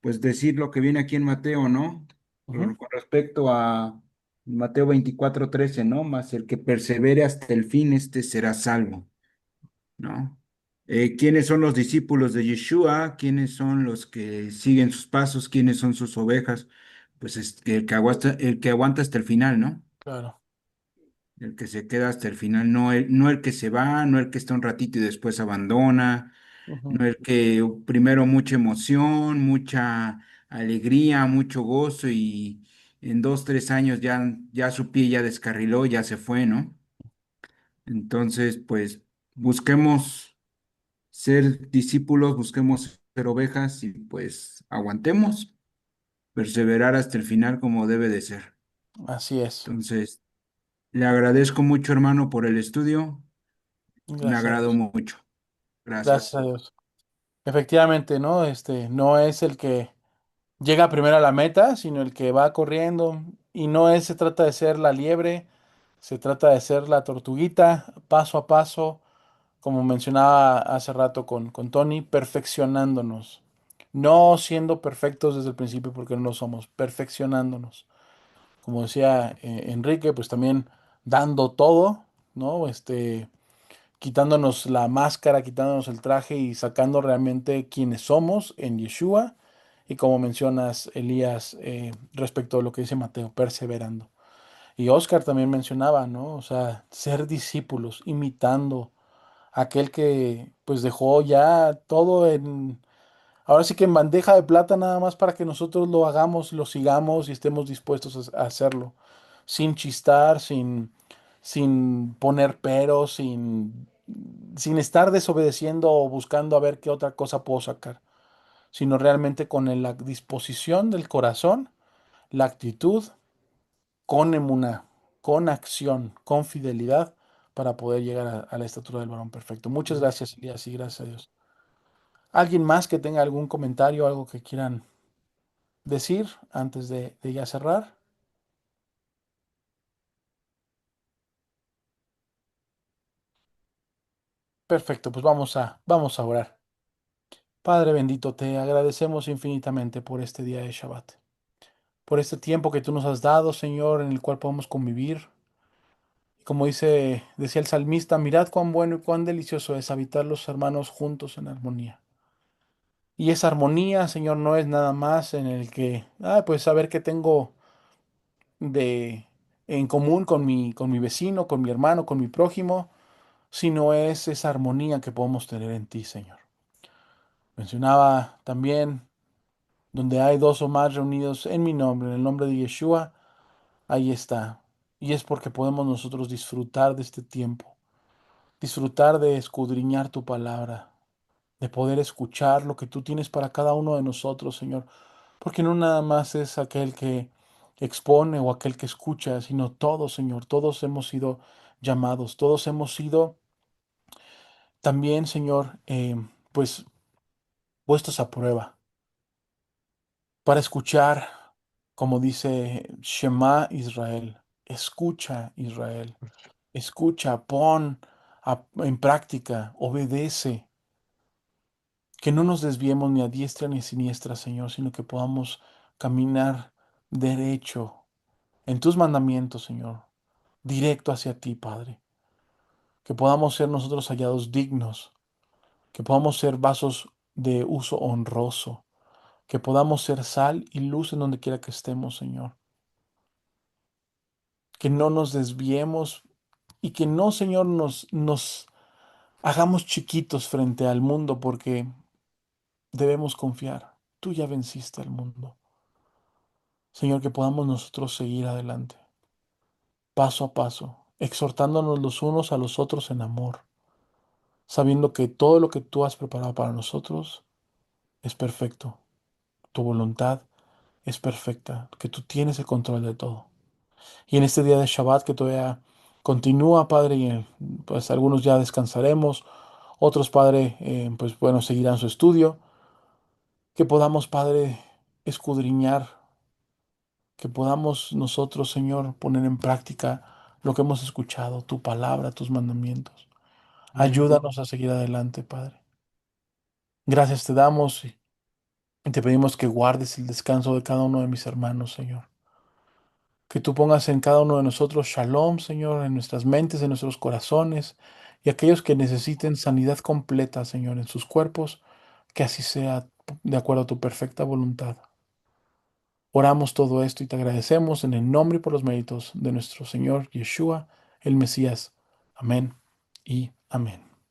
pues decir lo que viene aquí en Mateo, ¿no? Ujú. Con respecto a Mateo 24:13, ¿no? Más el que persevere hasta el fin, este será salvo, ¿no? ¿Quiénes son los discípulos de Yeshua? ¿Quiénes son los que siguen sus pasos? ¿Quiénes son sus ovejas? Pues el que aguanta hasta el final, ¿no? Claro. El que se queda hasta el final, no el que se va, no el que está un ratito y después abandona, Ujú. no el que primero mucha emoción, mucha alegría, mucho gozo y en 2, 3 años ya su pie ya descarriló, ya se fue, ¿no? Entonces, pues busquemos ser discípulos, busquemos ser ovejas y pues aguantemos, perseverar hasta el final como debe de ser. Así es. Entonces, le agradezco mucho, hermano, por el estudio. Me Gracias a agradó Dios. mucho. Gracias Gracias. a Dios. Efectivamente, ¿no? No es el que llega primero a la meta, sino el que va corriendo. Y no se trata de ser la liebre, se trata de ser la tortuguita, paso a paso, como mencionaba hace rato con Tony, perfeccionándonos. No siendo perfectos desde el principio porque no lo somos, perfeccionándonos. como decía Enrique, pues también dando todo, ¿no? Quitándonos la máscara, quitándonos el traje y sacando realmente quienes somos en Yeshua. Y como mencionas, Elías, respecto a lo que dice Mateo, perseverando. Y Oscar también mencionaba, ¿no? O sea, ser discípulos, imitando a aquel que pues dejó ya todo en, ahora sí que en bandeja de plata nada más para que nosotros lo hagamos, lo sigamos y estemos dispuestos a hacerlo, sin chistar, sin poner peros, sin estar desobedeciendo o buscando a ver qué otra cosa puedo sacar, sino realmente con la disposición del corazón, la actitud, con emuná, con acción, con fidelidad, para poder llegar a la estatura del varón perfecto. Muchas gracias, Elías, y gracias a Dios. ¿Alguien más que tenga algún comentario, algo que quieran decir antes de ya cerrar? Perfecto, pues vamos a orar. Padre bendito, te agradecemos infinitamente por este día de Shabbat, por este tiempo que tú nos has dado, Señor, en el cual podemos convivir. Y como decía el salmista, mirad cuán bueno y cuán delicioso es habitar los hermanos juntos en armonía. Y esa armonía, Señor, no es nada más en el que, pues saber que tengo de en común con mi vecino, con mi hermano, con mi prójimo, sino es esa armonía que podemos tener en ti, Señor. Mencionaba también, donde hay dos o más reunidos en mi nombre, en el nombre de Yeshua, ahí está. Y es porque podemos nosotros disfrutar de este tiempo, disfrutar de escudriñar tu palabra, de poder escuchar lo que tú tienes para cada uno de nosotros, Señor. Porque no nada más es aquel que expone o aquel que escucha, sino todos, Señor. Todos hemos sido llamados, todos hemos sido también, Señor, pues puestos a prueba para escuchar, como dice Shema Israel. Escucha, Israel. Escucha, pon en práctica, obedece. Que no nos desviemos ni a diestra ni a siniestra, Señor, sino que podamos caminar derecho en tus mandamientos, Señor, directo hacia ti, Padre. Que podamos ser nosotros hallados dignos, que podamos ser vasos de uso honroso, que podamos ser sal y luz en donde quiera que estemos, Señor. Que no nos desviemos y que no, Señor, nos hagamos chiquitos frente al mundo, porque debemos confiar. Tú ya venciste al mundo. Señor, que podamos nosotros seguir adelante, paso a paso, exhortándonos los unos a los otros en amor, sabiendo que todo lo que tú has preparado para nosotros es perfecto, tu voluntad es perfecta, que tú tienes el control de todo. Y en este día de Shabbat que todavía continúa, Padre, y pues algunos ya descansaremos, otros, Padre, pues bueno, seguirán su estudio, que podamos, Padre, escudriñar, que podamos nosotros, Señor, poner en práctica lo que hemos escuchado, tu palabra, tus mandamientos. Ayúdanos a seguir adelante, Padre. Gracias te damos y te pedimos que guardes el descanso de cada uno de mis hermanos, Señor. Que tú pongas en cada uno de nosotros shalom, Señor, en nuestras mentes, en nuestros corazones, y aquellos que necesiten sanidad completa, Señor, en sus cuerpos, que así sea de acuerdo a tu perfecta voluntad. Oramos todo esto y te agradecemos en el nombre y por los méritos de nuestro Señor Yeshua, el Mesías. Amén y amén.